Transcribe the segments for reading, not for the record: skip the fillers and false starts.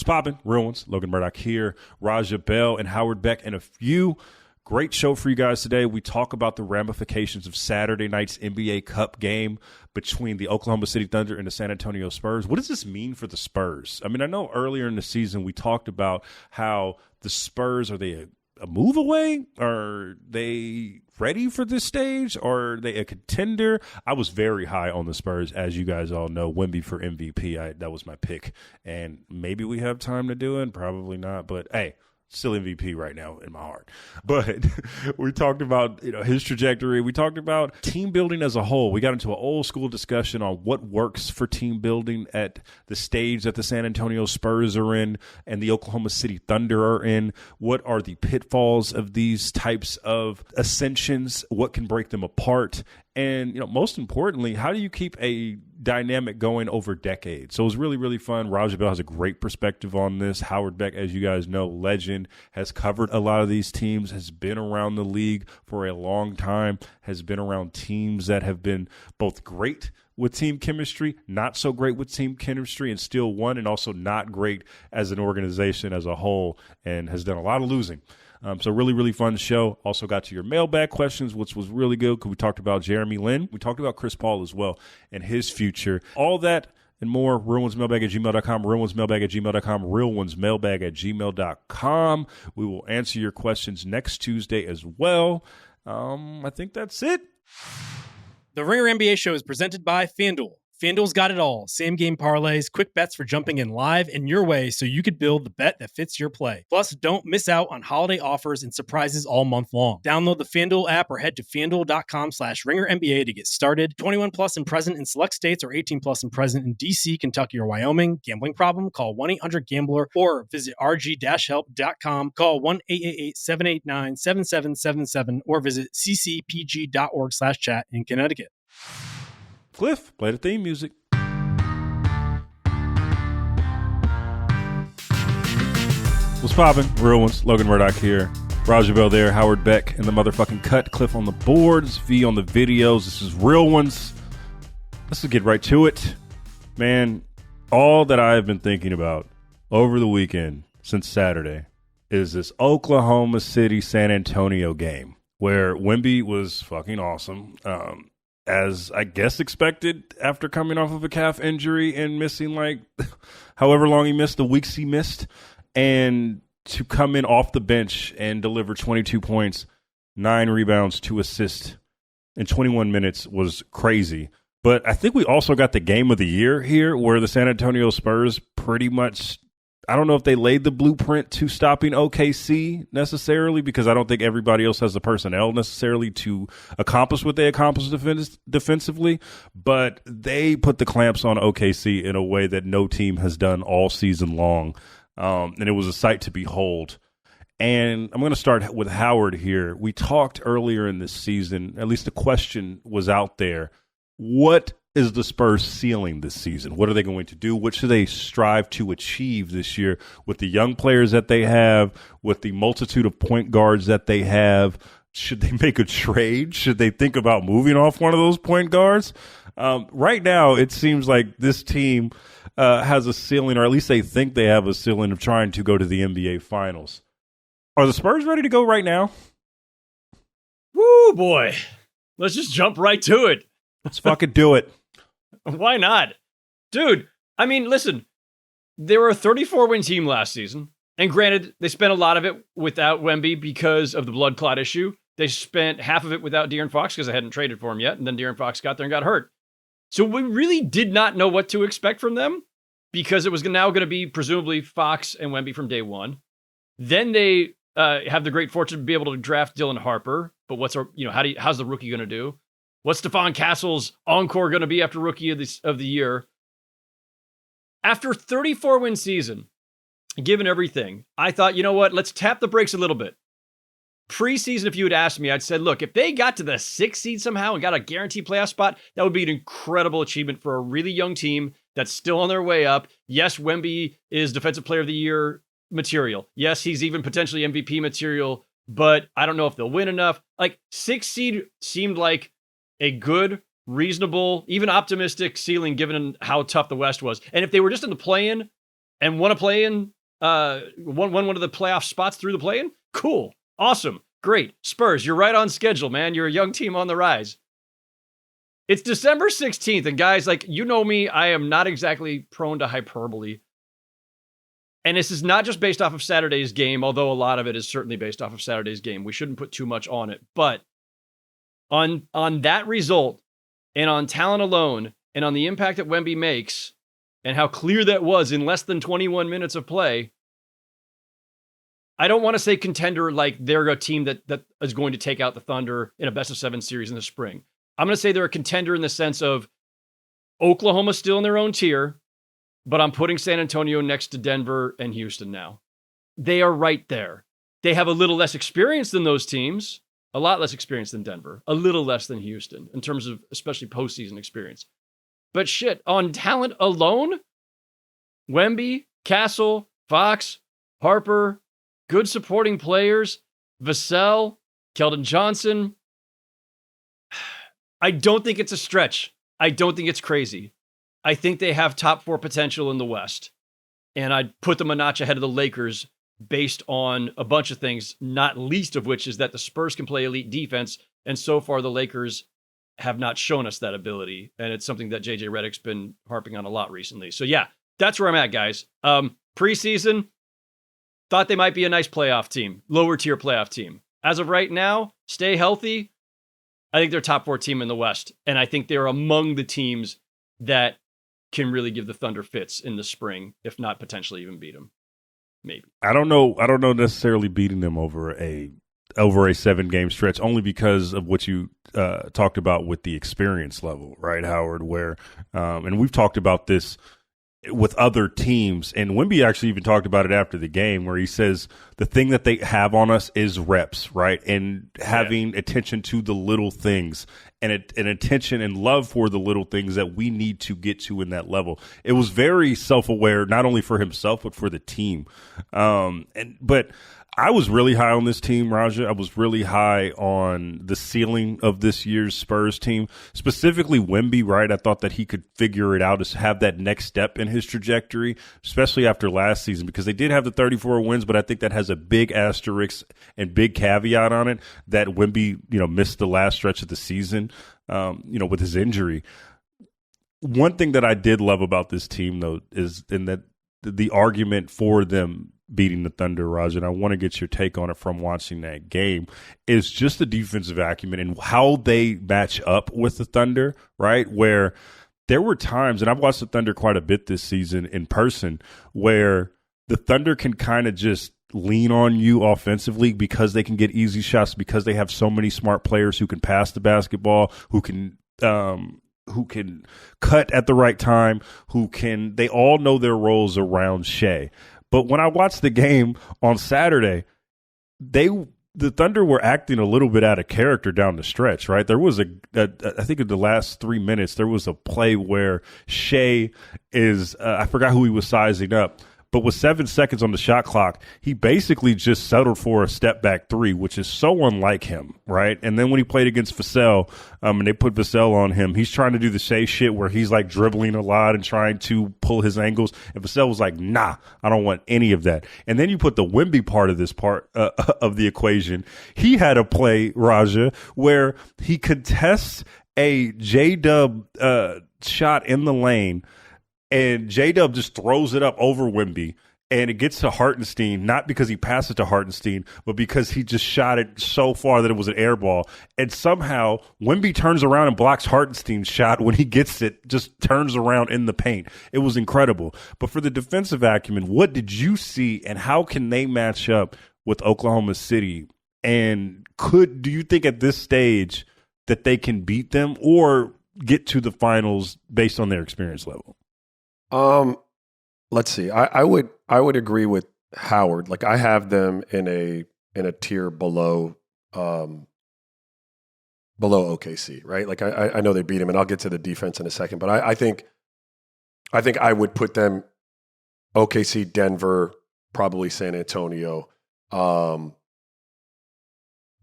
What's poppin'? Real ones. Logan Murdock here. Raja Bell and Howard Beck and a few. Great show for you guys today. We talk about the ramifications of Saturday night's NBA Cup game between the Oklahoma City Thunder and the San Antonio Spurs. What does this mean for the Spurs? I mean, I know earlier in the season we talked about how the Spurs, are they a move away? Are they ready for this stage? Are they a contender? I was very high on the Spurs, as you guys all know. Wemby for MVP, that was my pick. And maybe we have time to do it, probably not. But hey, still MVP right now in my heart. But we talked about his trajectory. We talked about team building as a whole. We got into an old school discussion on what works for team building at the stage that the San Antonio Spurs are in and the Oklahoma City Thunder are in. What are the pitfalls of these types of ascensions? What can break them apart? And, most importantly, how do you keep a dynamic going over decades? So it was really, really fun. Raja Bell has a great perspective on this. Howard Beck, as you guys know, legend, has covered a lot of these teams, has been around the league for a long time, has been around teams that have been both great with team chemistry, not so great with team chemistry, and still won, and also not great as an organization as a whole, and has done a lot of losing. So really, really fun show. Also got to your mailbag questions, which was really good because we talked about Jeremy Lin. We talked about Chris Paul as well and his future. All that and more, realonesmailbag@gmail.com, realonesmailbag@gmail.com, realonesmailbag@gmail.com. We will answer your questions next Tuesday as well. I think that's it. The Ringer NBA show is presented by FanDuel. FanDuel's got it all. Same game parlays, quick bets for jumping in live and your way so you could build the bet that fits your play. Plus, don't miss out on holiday offers and surprises all month long. Download the FanDuel app or head to FanDuel.com/RingerNBA to get started. 21 plus and present in select states or 18 plus and present in DC, Kentucky, or Wyoming. Gambling problem? Call 1-800-GAMBLER or visit rg-help.com. Call 1-888-789-7777 or visit ccpg.org/chat in Connecticut. Cliff, play the theme music. What's poppin'? Real ones. Logan Murdock here. Raja Bell there. Howard Beck in the motherfucking cut. Cliff on the boards. V on the videos. This is Real Ones. Let's just get right to it. Man, all that I have been thinking about over the weekend since Saturday is this Oklahoma City San Antonio game where Wemby was fucking awesome. As I guess expected after coming off of a calf injury and missing however long he missed, the weeks he missed, and to come in off the bench and deliver 22 points, 9 rebounds, 2 assists in 21 minutes was crazy. But I think we also got the game of the year here where the San Antonio Spurs pretty much, I don't know if they laid the blueprint to stopping OKC necessarily, because I don't think everybody else has the personnel necessarily to accomplish what they accomplished defensively, but they put the clamps on OKC in a way that no team has done all season long, and it was a sight to behold. And I'm going to start with Howard here. We talked earlier in this season, at least the question was out there, what is the Spurs ceiling this season? What are they going to do? What should they strive to achieve this year with the young players that they have, with the multitude of point guards that they have? Should they make a trade? Should they think about moving off one of those point guards? Right now, it seems like this team has a ceiling, or at least they think they have a ceiling of trying to go to the NBA Finals. Are the Spurs ready to go right now? Woo, boy. Let's just jump right to it. Let's fucking do it. Why not? Dude, I mean, listen, they were a 34-win team last season. And granted, they spent a lot of it without Wemby because of the blood clot issue. They spent half of it without De'Aaron Fox because they hadn't traded for him yet. And then De'Aaron Fox got there and got hurt. So we really did not know what to expect from them because it was now going to be presumably Fox and Wemby from day one. Then they have the great fortune to be able to draft Dylan Harper. But how's the rookie going to do? What's Stephon Castle's encore going to be after Rookie of the Year? After 34-win season, given everything, I thought, you know what? Let's tap the brakes a little bit. Preseason, if you had asked me, I'd said, look, if they got to the 6th seed somehow and got a guaranteed playoff spot, that would be an incredible achievement for a really young team that's still on their way up. Yes, Wemby is Defensive Player of the Year material. Yes, he's even potentially MVP material, but I don't know if they'll win enough. 6th seed seemed like a good, reasonable, even optimistic ceiling given how tough the West was. And if they were just in the play-in and want to play in one of the playoff spots through the play-in? Cool. Awesome. Great. Spurs, you're right on schedule, man. You're a young team on the rise. It's December 16th, and guys, like, you know me, I am not exactly prone to hyperbole. And this is not just based off of Saturday's game, although a lot of it is certainly based off of Saturday's game. We shouldn't put too much on it. But on that result, and on talent alone, and on the impact that Wemby makes, and how clear that was in less than 21 minutes of play, I don't want to say contender like they're a team that is going to take out the Thunder in a best-of-7 series in the spring. I'm going to say they're a contender in the sense of Oklahoma's still in their own tier, but I'm putting San Antonio next to Denver and Houston now. They are right there. They have a little less experience than those teams, a lot less experience than Denver, a little less than Houston in terms of especially postseason experience. But shit, on talent alone, Wemby, Castle, Fox, Harper, good supporting players, Vassell, Keldon Johnson. I don't think it's a stretch. I don't think it's crazy. I think they have top 4 potential in the West. And I'd put them a notch ahead of the Lakers based on a bunch of things, not least of which is that the Spurs can play elite defense. And so far, the Lakers have not shown us that ability. And it's something that JJ Redick's been harping on a lot recently. So yeah, that's where I'm at, guys. Preseason, thought they might be a nice playoff team, lower tier playoff team. As of right now, stay healthy. I think they're top 4 team in the West. And I think they're among the teams that can really give the Thunder fits in the spring, if not potentially even beat them. Maybe. I don't know necessarily beating them over a 7-game stretch, only because of what you talked about with the experience level, right, Howard? Where, and we've talked about this with other teams, and Wemby actually even talked about it after the game, where he says the thing that they have on us is reps, right, and having attention to the little things, and an attention and love for the little things that we need to get to in that level. It was very self-aware, not only for himself but for the team. But I was really high on this team, Raja. I was really high on the ceiling of this year's Spurs team, specifically Wemby, right? I thought that he could figure it out, to have that next step in his trajectory, especially after last season, because they did have the 34 wins, but I think that has a big asterisk and big caveat on it that Wemby, missed the last stretch of the season, with his injury. One thing that I did love about this team, though, is in that the argument for them beating the Thunder, Raj, and I want to get your take on it from watching that game, is just the defensive acumen and how they match up with the Thunder, right? Where there were times, and I've watched the Thunder quite a bit this season in person, where the Thunder can kind of just lean on you offensively because they can get easy shots, because they have so many smart players who can pass the basketball, who can cut at the right time, they all know their roles around Shea. But when I watched the game on Saturday, the Thunder were acting a little bit out of character down the stretch, right? There was I think in the last 3 minutes, there was a play where Shea I forgot who he was sizing up, but with 7 seconds on the shot clock, he basically just settled for a step-back 3, which is so unlike him, right? And then when he played against Vassell, and they put Vassell on him, he's trying to do the Shea shit where he's like dribbling a lot and trying to pull his angles. And Vassell was like, nah, I don't want any of that. And then you put the Wemby part of this part of the equation. He had a play, Raja, where he contests a J-Dub shot in the lane, and J-Dub just throws it up over Wemby, and it gets to Hartenstein, not because he passed it to Hartenstein, but because he just shot it so far that it was an air ball. And somehow Wemby turns around and blocks Hartenstein's shot when he gets it, just turns around in the paint. It was incredible. But for the defensive acumen, what did you see, and how can they match up with Oklahoma City? And do you think at this stage that they can beat them or get to the finals based on their experience level? Let's see. I would agree with Howard. Like, I have them in a tier below OKC, right? Like, I know they beat him, and I'll get to the defense in a second, but I think I would put them OKC, Denver, probably San Antonio,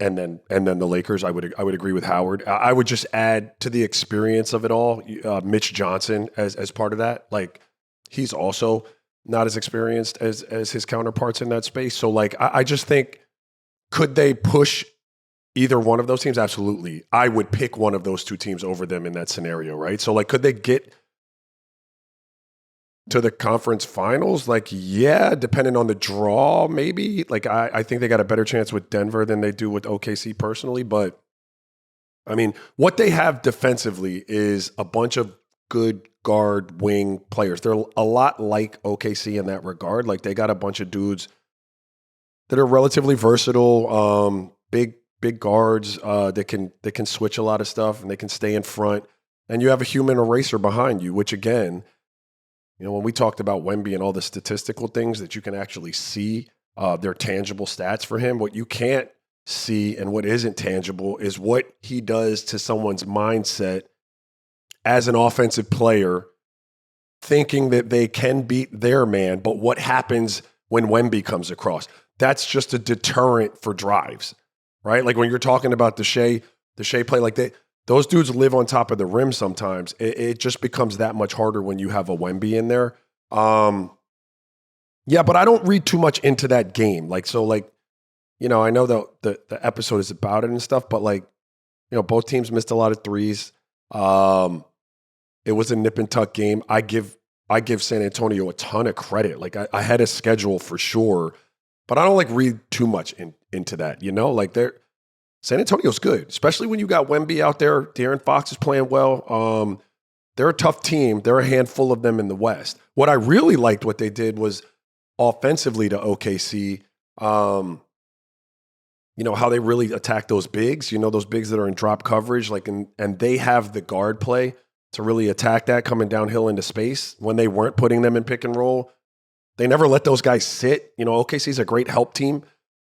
and then the Lakers. I would agree with Howard. I would just add to the experience of it all, Mitch Johnson as part of that. Like, he's also not as experienced as his counterparts in that space. So, like, I just think, could they push either one of those teams? Absolutely. I would pick one of those two teams over them in that scenario, right? So, like, could they get to the conference finals? Like, yeah, depending on the draw, maybe. Like, I think they got a better chance with Denver than they do with OKC personally. But, I mean, what they have defensively is a bunch of good guard wing players. They're a lot like OKC in that regard. Like, they got a bunch of dudes that are relatively versatile, big guards that can switch a lot of stuff, and they can stay in front. And you have a human eraser behind you, which, again, you know, when we talked about Wemby and all the statistical things that you can actually see, they're tangible stats for him. What you can't see and what isn't tangible is what he does to someone's mindset as an offensive player, thinking that they can beat their man, but what happens when Wemby comes across? That's just a deterrent for drives, right? Like when you're talking about the Shea play, like those dudes live on top of the rim sometimes. It just becomes that much harder when you have a Wemby in there. Yeah, but I don't read too much into that game. Like, so, like, you know, I know the episode is about it and stuff, but, like, you know, both teams missed a lot of threes. It was a nip and tuck game. I give San Antonio a ton of credit. Like, I had a schedule for sure, but I don't like read too much into that. You know, like San Antonio's good, especially when you got Wemby out there. De'Aaron Fox is playing well. They're a tough team. There are a handful of them in the West. What I really liked what they did was offensively to OKC. You know, how they really attack those bigs, you know, those bigs that are in drop coverage, like, and they have the guard play to really attack that coming downhill into space when they weren't putting them in pick and roll. They never let those guys sit. You know, OKC's a great help team.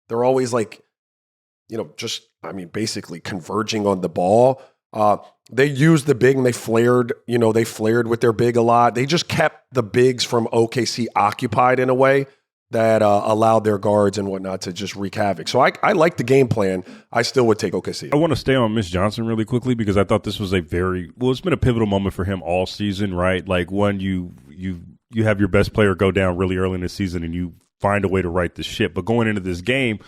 They're always, like, you know, just, I mean, basically converging on the ball. They used the big and they flared with their big a lot. They just kept the bigs from OKC occupied in a way that allowed their guards and whatnot to just wreak havoc. So I like the game plan. I still would take OKC. I want to stay on Mitch Johnson really quickly because I thought this was it's been a pivotal moment for him all season, right? Like, when you have your best player go down really early in the season and you find a way to right the ship. But going into this game,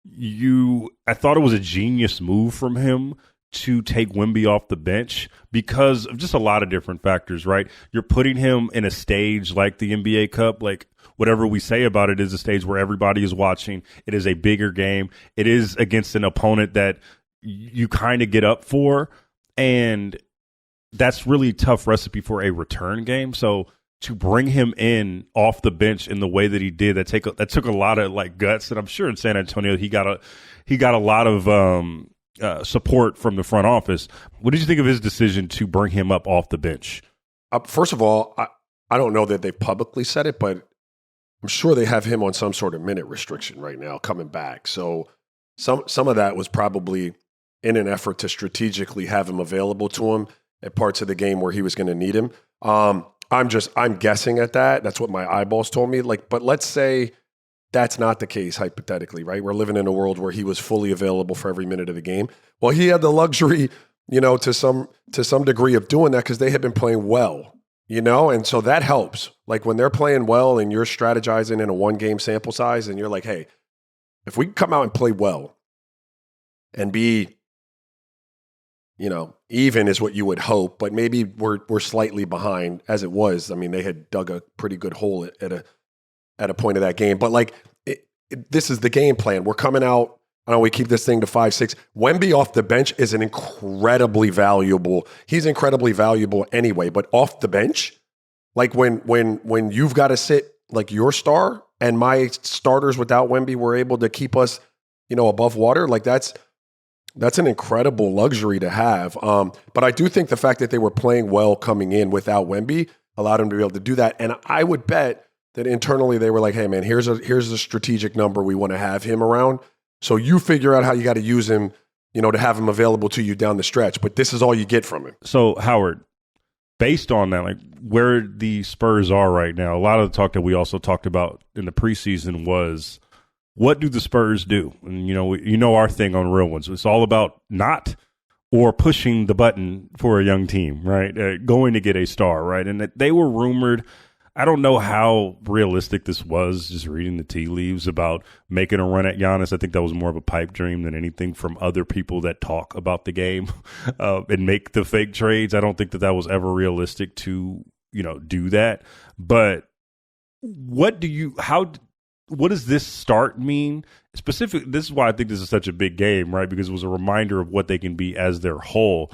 I thought it was a genius move from him to take Wemby off the bench because of just a lot of different factors, right? You're putting him in a stage like the NBA Cup, like, whatever we say about it is a stage where everybody is watching. It is a bigger game. It is against an opponent that you kind of get up for, and that's really a tough recipe for a return game. So to bring him in off the bench in the way that he did, that took a lot of, like, guts, and I'm sure in San Antonio he got a lot of support from the front office. What did you think of his decision to bring him up off the bench? First of all, I don't know that they've publicly said it, but I'm sure they have him on some sort of minute restriction right now coming back. So some of that was probably in an effort to strategically have him available to him at parts of the game where he was going to need him. I'm guessing at that. That's what my eyeballs told me. Like, but let's say that's not the case hypothetically, right? We're living in a world where he was fully available for every minute of the game. Well, he had the luxury, you know, to some degree of doing that because they had been playing well. You know, and so that helps. Like, when they're playing well and you're strategizing in a 1-game sample size and you're like, hey, if we come out and play well and be, you know, even is what you would hope, but maybe we're slightly behind as it was. I mean, they had dug a pretty good hole at a point of that game. But, like, this is the game plan. We're coming out. I know we keep this thing to 5-6. Wemby off the bench is he's incredibly valuable anyway, but off the bench, like when you've got to sit like your star and my starters without Wemby were able to keep us, you know, above water, like that's an incredible luxury to have. But I do think the fact that they were playing well coming in without Wemby allowed them to be able to do that. And I would bet that internally they were like, hey man, here's a strategic number we want to have him around. So you figure out how you got to use him, you know, to have him available to you down the stretch. But this is all you get from him. So, Howard, based on that, like, where the Spurs are right now, a lot of the talk that we also talked about in the preseason was, what do the Spurs do? And, you know our thing on Real Ones. It's all about not or pushing the button for a young team, right? Going to get a star, right? And that they were rumored. I don't know how realistic this was, just reading the tea leaves about making a run at Giannis. I think that was more of a pipe dream than anything from other people that talk about the game and make the fake trades. I don't think that was ever realistic to, do that. But what does this start mean? Specifically, this is why I think this is such a big game, right? Because it was a reminder of what they can be as their whole.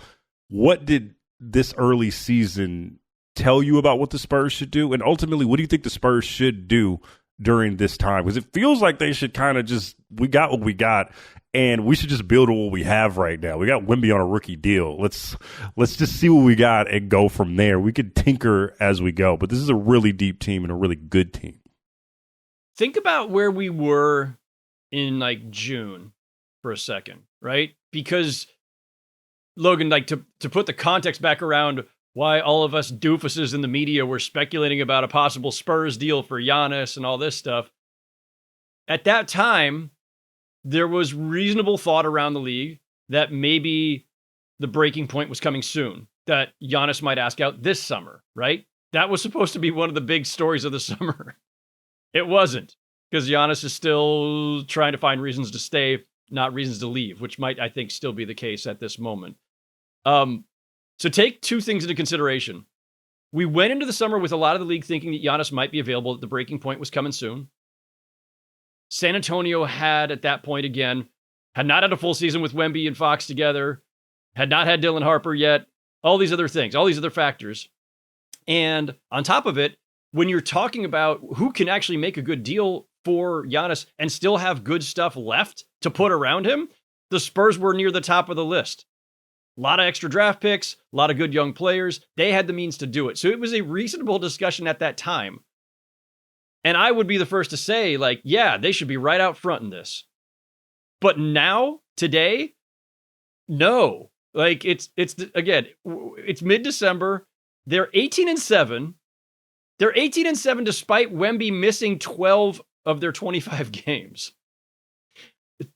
What did this early season tell you about what the Spurs should do? And ultimately, what do you think the Spurs should do during this time? Because it feels like they should kind of we got what we got, and we should just build on what we have right now. We got Wemby on a rookie deal. Let's just see what we got and go from there. We could tinker as we go, but this is a really deep team and a really good team. Think about where we were in like June for a second, right? Because Logan, like to put the context back around why all of us doofuses in the media were speculating about a possible Spurs deal for Giannis and all this stuff. At that time, there was reasonable thought around the league that maybe the breaking point was coming soon, that Giannis might ask out this summer, right? That was supposed to be one of the big stories of the summer. It wasn't, because Giannis is still trying to find reasons to stay, not reasons to leave, which might, I think, still be the case at this moment. So take two things into consideration. We went into the summer with a lot of the league thinking that Giannis might be available, that the breaking point was coming soon. San Antonio had, at that point again, had not had a full season with Wemby and Fox together, had not had Dylan Harper yet, all these other things, all these other factors. And on top of it, when you're talking about who can actually make a good deal for Giannis and still have good stuff left to put around him, the Spurs were near the top of the list. A lot of extra draft picks, a lot of good young players. They had the means to do it. So it was a reasonable discussion at that time. And I would be the first to say, like, yeah, they should be right out front in this. But now, today, no. Like, it's mid-December. They're 18-7. They're 18-7 despite Wemby missing 12 of their 25 games.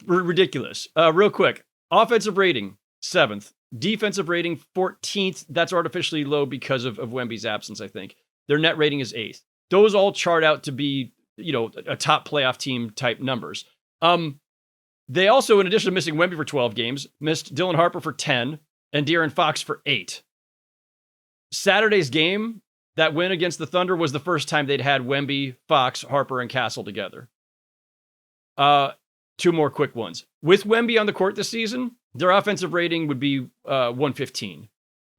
Ridiculous. Real quick, offensive rating, 7th. Defensive rating, 14th. That's artificially low because of Wemby's absence, I think. Their net rating is 8th. Those all chart out to be, a top playoff team type numbers. They also, in addition to missing Wemby for 12 games, missed Dylan Harper for 10 and De'Aaron Fox for 8. Saturday's game, that win against the Thunder, was the first time they'd had Wemby, Fox, Harper, and Castle together. Two more quick ones. With Wemby on the court this season, their offensive rating would be 115.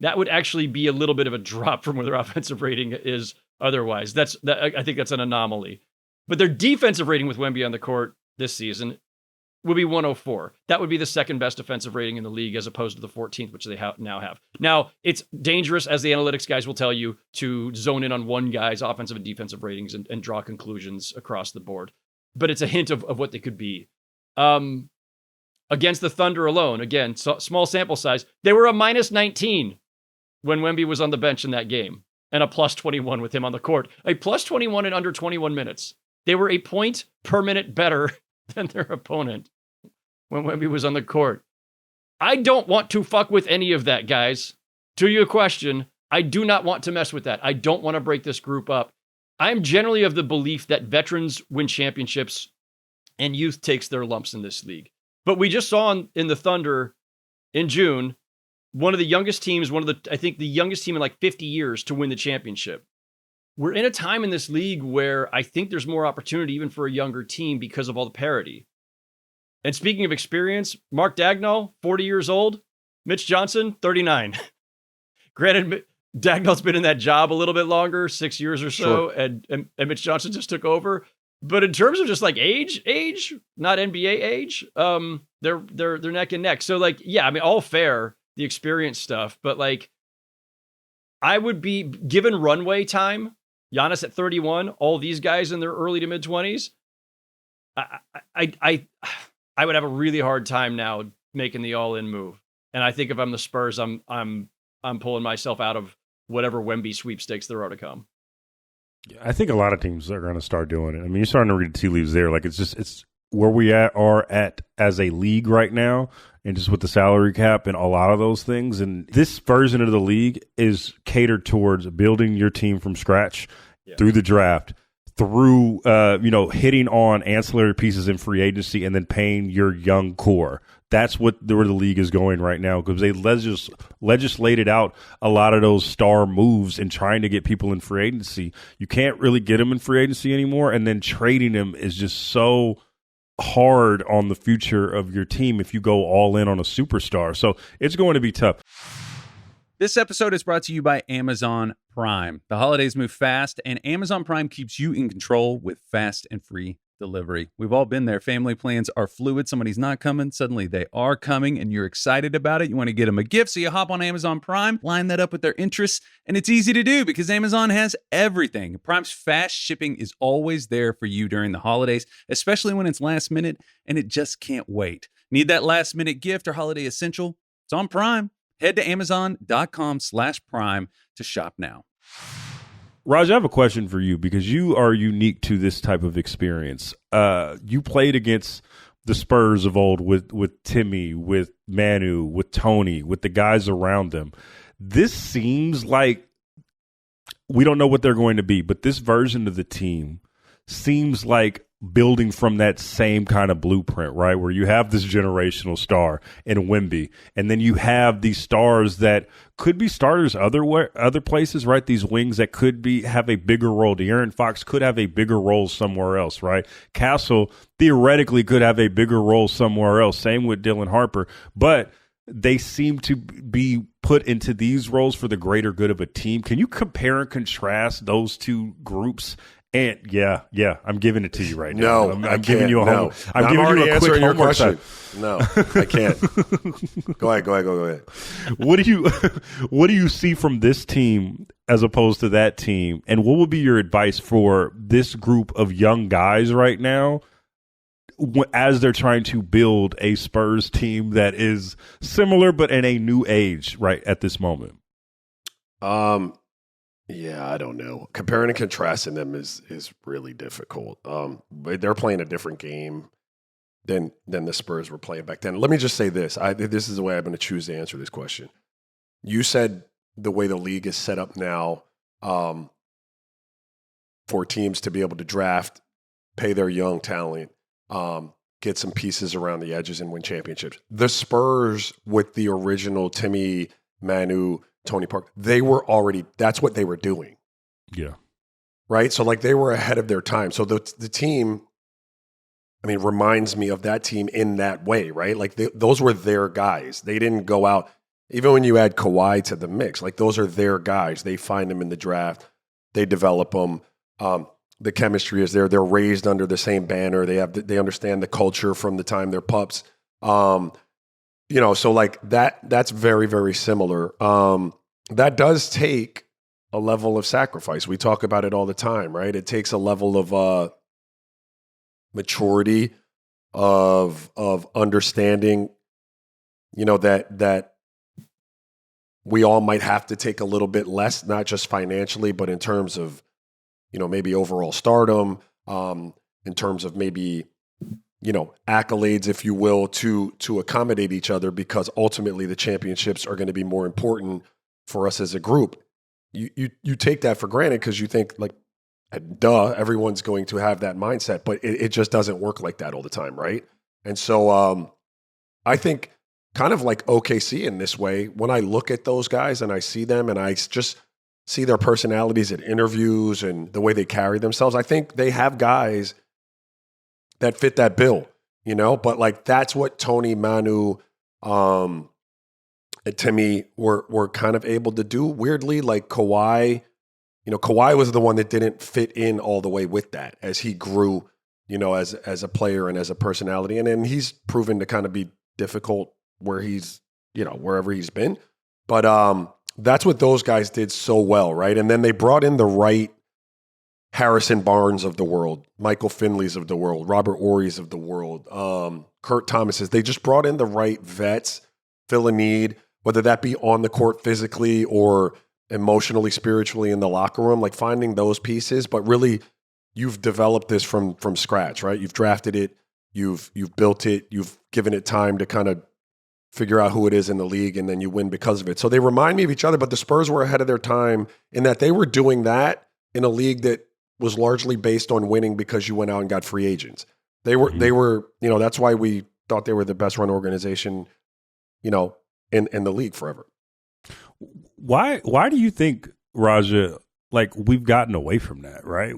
That would actually be a little bit of a drop from where their offensive rating is otherwise. I think that's an anomaly. But their defensive rating with Wemby on the court this season would be 104. That would be the second best defensive rating in the league as opposed to the 14th, which they now have. Now, it's dangerous, as the analytics guys will tell you, to zone in on one guy's offensive and defensive ratings and draw conclusions across the board. But it's a hint of what they could be. Against the Thunder alone, again, small sample size, they were a minus 19 when Wemby was on the bench in that game, and a plus 21 with him on the court. A plus 21 in under 21 minutes. They were a point per minute better than their opponent when Wemby was on the court. I don't want to fuck with any of that, guys. To your question, I do not want to mess with that. I don't want to break this group up. I'm generally of the belief that veterans win championships and youth takes their lumps in this league. But we just saw in the Thunder in June, one of the youngest teams, I think the youngest team in like 50 years to win the championship. We're in a time in this league where I think there's more opportunity even for a younger team because of all the parity. And speaking of experience, Mark Dagnall, 40 years old, Mitch Johnson, 39. Granted, Dagnall's been in that job a little bit longer, 6 years or so, sure. and Mitch Johnson just took over. But in terms of just like age, not NBA age, they're neck and neck. So like, yeah, I mean, all fair, the experience stuff, but like, I would be given runway time. Giannis at 31, all these guys in their early to mid 20s. I would have a really hard time now making the all-in move. And I think if I'm the Spurs, I'm pulling myself out of whatever Wemby sweepstakes there are to come. I think a lot of teams are going to start doing it. I mean, you're starting to read the tea leaves there. Like it's where we are at as a league right now, and just with the salary cap and a lot of those things. And this version of the league is catered towards building your team from scratch through the draft, through hitting on ancillary pieces in free agency, and then paying your young core. That's where the league is going right now, because they legislated out a lot of those star moves and trying to get people in free agency. You can't really get them in free agency anymore, and then trading them is just so hard on the future of your team if you go all in on a superstar. So it's going to be tough. This episode is brought to you by Amazon Prime. The holidays move fast, and Amazon Prime keeps you in control with fast and free delivery. We've all been there. Family plans are fluid. Somebody's not coming. Suddenly they are coming, and you're excited about it. You want to get them a gift, so you hop on Amazon Prime, line that up with their interests, and it's easy to do because Amazon has everything. Prime's fast shipping is always there for you during the holidays, especially when it's last minute, and it just can't wait. Need that last minute gift or holiday essential? It's on Prime. Head to Amazon.com/Prime to shop now. Raj, I have a question for you because you are unique to this type of experience. You played against the Spurs of old with Timmy, with Manu, with Tony, with the guys around them. This seems like we don't know what they're going to be, but this version of the team seems like building from that same kind of blueprint, right? Where you have this generational star in Wemby, and then you have these stars that could be starters other places, right? These wings that could have a bigger role. De'Aaron Fox could have a bigger role somewhere else, right? Castle theoretically could have a bigger role somewhere else. Same with Dylan Harper, but they seem to be put into these roles for the greater good of a team. Can you compare and contrast those two groups? And yeah, I'm giving it to you right now. No, I'm giving you a no. I'm giving you a quick homework question. No, I can't. Go ahead. What do you see from this team as opposed to that team? And what would be your advice for this group of young guys right now as they're trying to build a Spurs team that is similar but in a new age right at this moment? Yeah, I don't know. Comparing and contrasting them is really difficult. They're playing a different game than the Spurs were playing back then. Let me just say this. This is the way I'm going to choose to answer this question. You said the way the league is set up now for teams to be able to draft, pay their young talent, get some pieces around the edges and win championships. The Spurs with the original Timmy, Manu, Tony Parker, that's what they were doing. Yeah. Right? So they were ahead of their time. So the team, reminds me of that team in that way, right? Those were their guys. They didn't go out, even when you add Kawhi to the mix, those are their guys. They find them in the draft. They develop them. The chemistry is there. They're raised under the same banner. They understand the culture from the time they're pups. So that's very, very similar. That does take a level of sacrifice. We talk about it all the time, right? It takes a level of maturity, of understanding, that we all might have to take a little bit less, not just financially, but in terms of, maybe overall stardom, in terms of maybe accolades, if you will, to accommodate each other, because ultimately the championships are going to be more important for us as a group. You take that for granted because you think everyone's going to have that mindset, but it just doesn't work like that all the time, right? And so I think kind of like OKC in this way, when I look at those guys and I see them and I just see their personalities at interviews and the way they carry themselves, I think they have guys that fit that bill, but that's what Tony, Manu, and Timmy were kind of able to do. Weirdly, Kawhi, Kawhi was the one that didn't fit in all the way with that as he grew, as a player and as a personality. And then he's proven to kind of be difficult where he's, wherever he's been. But that's what those guys did so well, right? And then they brought in the right Harrison Barnes of the world, Michael Finley's of the world, Robert Ory's of the world, Kurt Thomas's. They just brought in the right vets, fill a need, whether that be on the court physically or emotionally, spiritually in the locker room, finding those pieces. But really, you've developed this from scratch, right? You've drafted it, you've built it, you've given it time to kind of figure out who it is in the league, and then you win because of it. So they remind me of each other, but the Spurs were ahead of their time in that they were doing that in a league that was largely based on winning because you went out and got free agents. They were, that's why we thought they were the best run organization, in the league forever. Why do you think, Raja, like we've gotten away from that, right?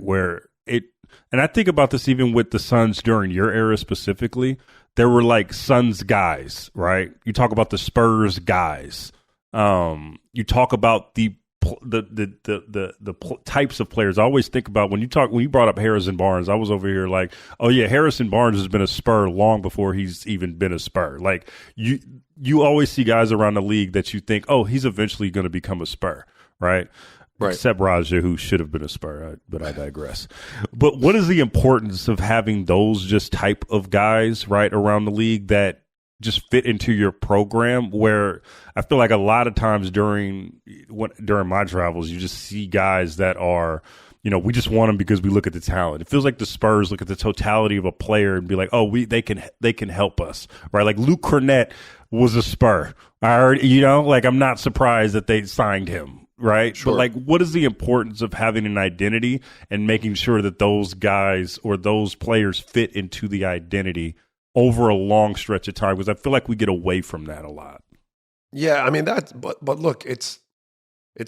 And I think about this even with the Suns during your era specifically, there were like Suns guys, right? You talk about the Spurs guys. You talk about the types of players. I always think about when you brought up Harrison Barnes, I was over here like, oh yeah, Harrison Barnes has been a Spur long before he's even been a Spur. Like you always see guys around the league that you think, oh, he's eventually going to become a Spur, right? Right. Except Raja, who should have been a Spur, but I digress. But what is the importance of having those just type of guys, right, around the league that just fit into your program? Where I feel like a lot of times during my travels, you just see guys that are, we just want them because we look at the talent. It feels like the Spurs look at the totality of a player and be like, oh, they can help us, right? Like Luke Cornett was a Spur. I already, I'm not surprised that they signed him. Right. Sure. But like, what is the importance of having an identity and making sure that those guys or those players fit into the identity over a long stretch of time? Because I feel like we get away from that a lot. Yeah. I mean, but look, it's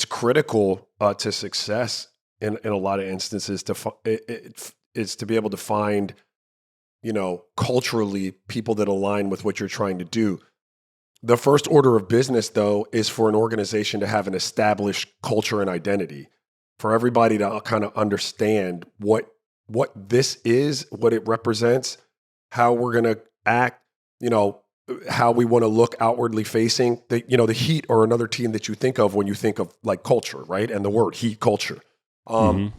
critical to success in a lot of instances it's to be able to find, culturally people that align with what you're trying to do. The first order of business, though, is for an organization to have an established culture and identity, for everybody to kind of understand what this is, what it represents, how we're going to act, how we want to look outwardly facing. The Heat or another team that you think of when you think of like culture, right? And the word Heat culture.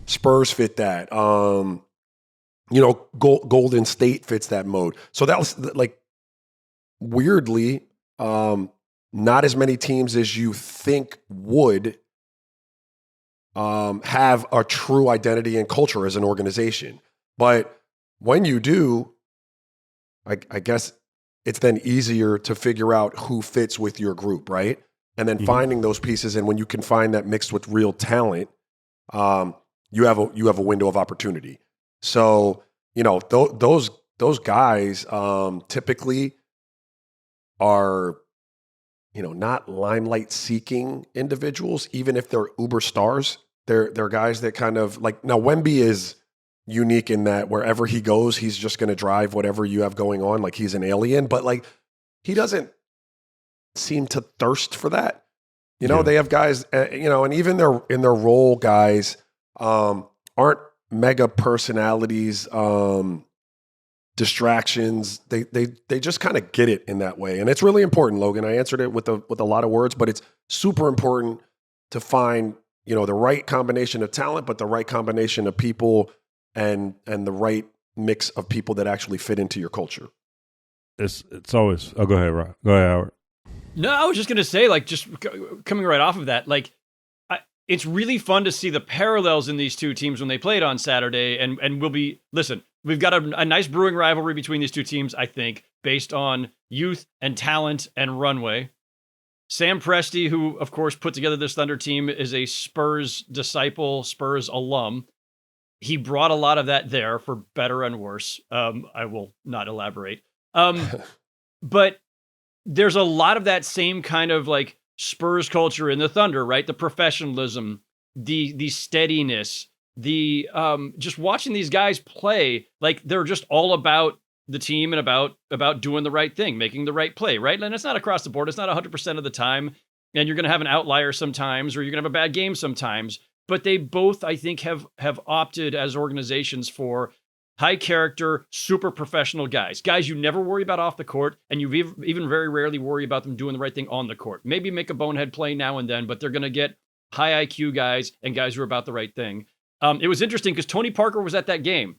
Spurs fit that. Golden State fits that mode. So that was like weirdly. Not as many teams as you think would have a true identity and culture as an organization. But when you do, I guess it's then easier to figure out who fits with your group, right? And then finding those pieces, and when you can find that mixed with real talent, you have a window of opportunity. So those guys typically are, not limelight seeking individuals, even if they're uber stars. They're guys that kind of like, now Wemby is unique in that wherever he goes, he's just going to drive whatever you have going on. Like he's an alien, but like he doesn't seem to thirst for that. They have guys, and even in their role guys aren't mega personalities, distractions. They just kind of get it in that way. And it's really important, Logan. I answered it with a lot of words, but it's super important to find, the right combination of talent, but the right combination of people and the right mix of people that actually fit into your culture. It's always, go ahead, Rob. Go ahead, Howard. No, I was just going to say, like, just coming right off of that, like, it's really fun to see the parallels in these two teams when they played on Saturday. And we've got a nice brewing rivalry between these two teams, I think, based on youth and talent and runway. Sam Presti, who, of course, put together this Thunder team, is a Spurs disciple, Spurs alum. He brought a lot of that there, for better and worse. I will not elaborate. But there's a lot of that same kind of like Spurs culture in the Thunder, right? The professionalism, the steadiness, the just watching these guys play, like they're just all about the team and about doing the right thing, making the right play, right? And it's not across the board. It's not 100% of the time. And you're going to have an outlier sometimes, or you're going to have a bad game sometimes. But they both, I think, have opted as organizations for high character, super professional guys you never worry about off the court, and you even very rarely worry about them doing the right thing on the court. Maybe make a bonehead play now and then, but they're going to get high IQ guys and guys who are about the right thing. It was interesting because Tony Parker was at that game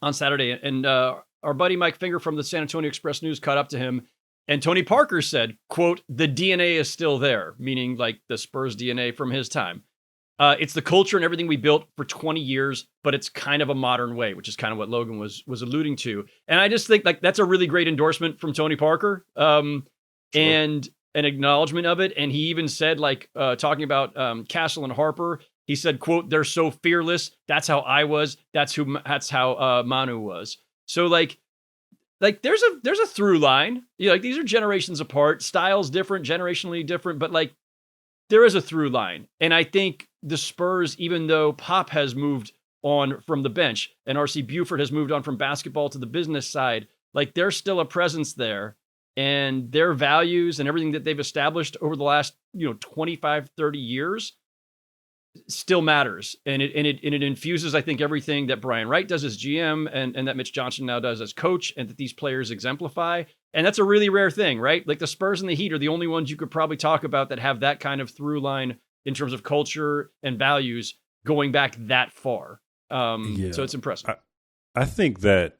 on Saturday, and our buddy Mike Finger from the San Antonio Express News caught up to him, and Tony Parker said, quote, "The DNA is still there," meaning like the Spurs DNA from his time. It's the culture and everything we built for 20 years, but it's kind of a modern way, which is kind of what Logan was alluding to. And I just think like that's a really great endorsement from Tony Parker, and an acknowledgement of it. And he even said, like, talking about Castle and Harper, He said, quote, "They're so fearless. That's how I was. That's how Manu was." So like there's a through line. Like these are generations apart, styles different, generationally different, but like there is a through line. And I think the Spurs, even though Pop has moved on from the bench and RC Buford has moved on from basketball to the business side, like there's still a presence there, and their values and everything that they've established over the last 25, 30 years still matters. And it infuses, I think, everything that Brian Wright does as GM and that Mitch Johnson now does as coach, and that these players exemplify. And that's a really rare thing, right? Like the Spurs and the Heat are the only ones you could probably talk about that have that kind of through line in terms of culture and values going back that far. So it's impressive. I think that,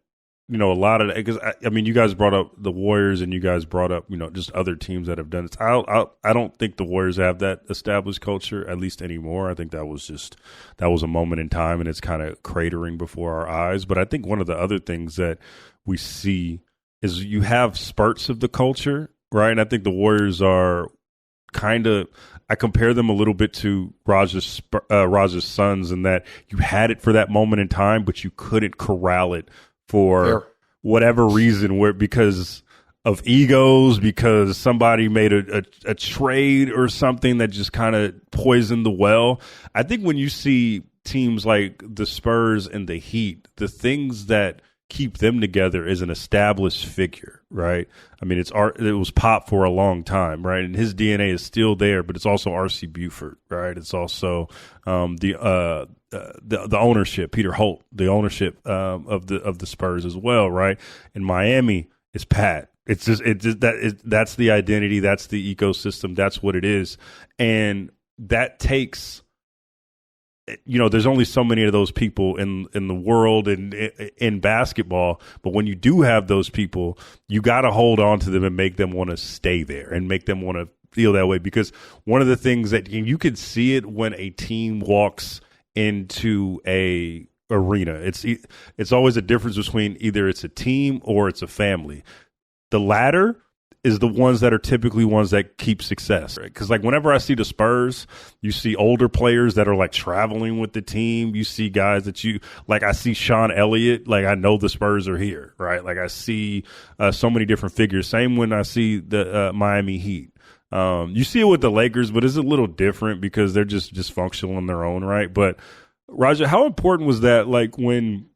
a lot of, because I mean, you guys brought up the Warriors and you guys brought up, just other teams that have done it. I don't think the Warriors have that established culture, at least anymore. I think that was a moment in time, and it's kind of cratering before our eyes. But I think one of the other things that we see is you have spurts of the culture, right? And I think the Warriors are kind of, I compare them a little bit to Raj's Suns in that you had it for that moment in time, but you couldn't corral it for whatever reason, because of egos, because somebody made a trade or something that just kind of poisoned the well. I think when you see teams like the Spurs and the Heat, the things that keep them together is an established figure, right? I mean, it was Pop for a long time, right? And his DNA is still there, but it's also RC Buford, right? It's also the ownership, Peter Holt, the ownership of the Spurs as well, right? In Miami, it's Pat. That's the identity, that's the ecosystem, that's what it is, and that takes. There's only so many of those people in the world and in basketball. But when you do have those people, you got to hold on to them and make them want to stay there and make them want to feel that way. Because one of the things that you can see it when a team walks into a arena, it's always a difference between either it's a team or it's a family. The latter is the ones that are typically ones that keep success. Because like whenever I see the Spurs, you see older players that are like traveling with the team. You see guys that I see Sean Elliott, like I know the Spurs are here, right? Like I see so many different figures. Same when I see the Miami Heat. You see it with the Lakers, but it's a little different because they're just dysfunctional in their own right. But Raja, how important was that? Like when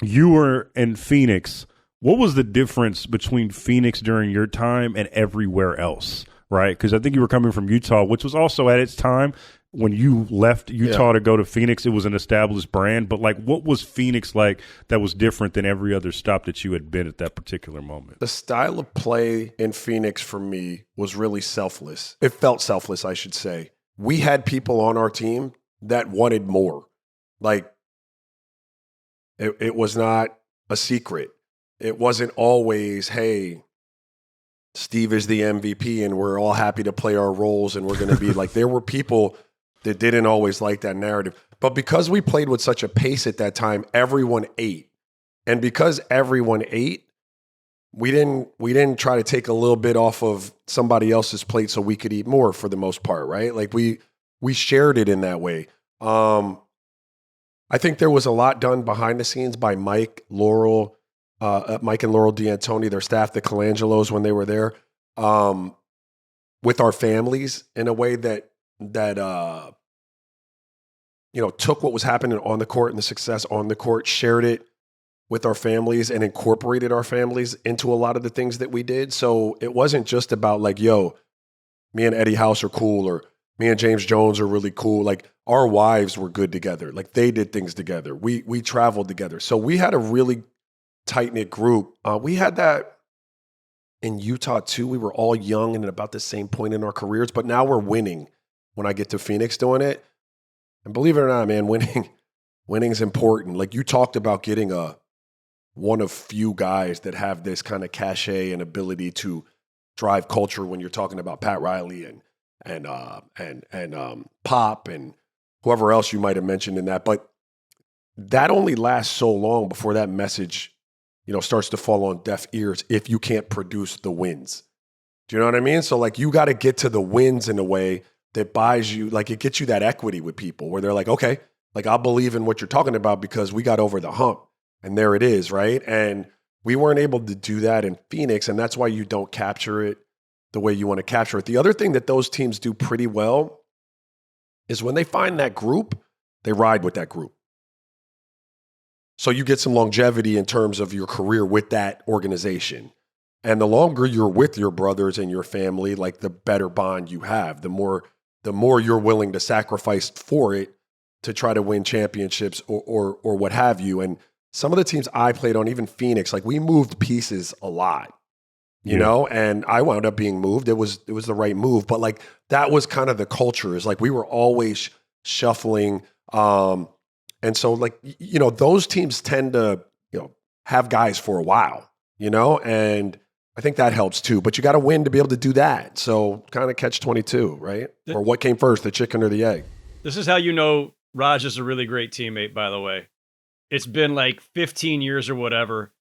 you were in Phoenix, what was the difference between Phoenix during your time and everywhere else, right? Because I think you were coming from Utah, which was also at its time when you left Utah to go to Phoenix, it was an established brand. But like, what was Phoenix like that was different than every other stop that you had been at that particular moment? The style of play in Phoenix for me was really selfless. It felt selfless, I should say. We had people on our team that wanted more. Like, it was not a secret. It wasn't always, hey, Steve is the MVP and we're all happy to play our roles and we're going to be like, there were people that didn't always like that narrative. But because we played with such a pace at that time, everyone ate. And because everyone ate, we didn't try to take a little bit off of somebody else's plate so we could eat more for the most part, right? Like we shared it in that way. I think there was a lot done behind the scenes by Mike and Laurel D'Antoni, their staff, the Colangelos, when they were there, with our families in a way that took what was happening on the court and the success on the court, shared it with our families and incorporated our families into a lot of the things that we did. So it wasn't just about like, yo, me and Eddie House are cool, or me and James Jones are really cool. Like our wives were good together. Like they did things together. We traveled together. So we had a really tight-knit group. We had that in Utah too. We were all young and at about the same point in our careers, but now we're winning when I get to Phoenix doing it. And believe it or not, man, winning's important. Like you talked about getting one of few guys that have this kind of cachet and ability to drive culture when you're talking about Pat Riley and Pop and whoever else you might have mentioned in that. But that only lasts so long before that message starts to fall on deaf ears if you can't produce the wins. Do you know what I mean? So like you got to get to the wins in a way that buys you, like it gets you that equity with people where they're like, okay, like I'll believe in what you're talking about because we got over the hump and there it is, right? And we weren't able to do that in Phoenix, and that's why you don't capture it the way you want to capture it. The other thing that those teams do pretty well is when they find that group, they ride with that group. So you get some longevity in terms of your career with that organization. And the longer you're with your brothers and your family, like the better bond you have, the more you're willing to sacrifice for it to try to win championships or what have you. And some of the teams I played on, even Phoenix, like we moved pieces a lot, you know, and I wound up being moved. It was the right move, but like that was kind of the culture, is like we were always shuffling. And so like, you know, those teams tend to, you know, have guys for a while, you know, and I think that helps too, but you got to win to be able to do that. So kind of catch 22, right? Or what came first, the chicken or the egg? This is how you know Raj is a really great teammate, by the way. It's been like 15 years or whatever,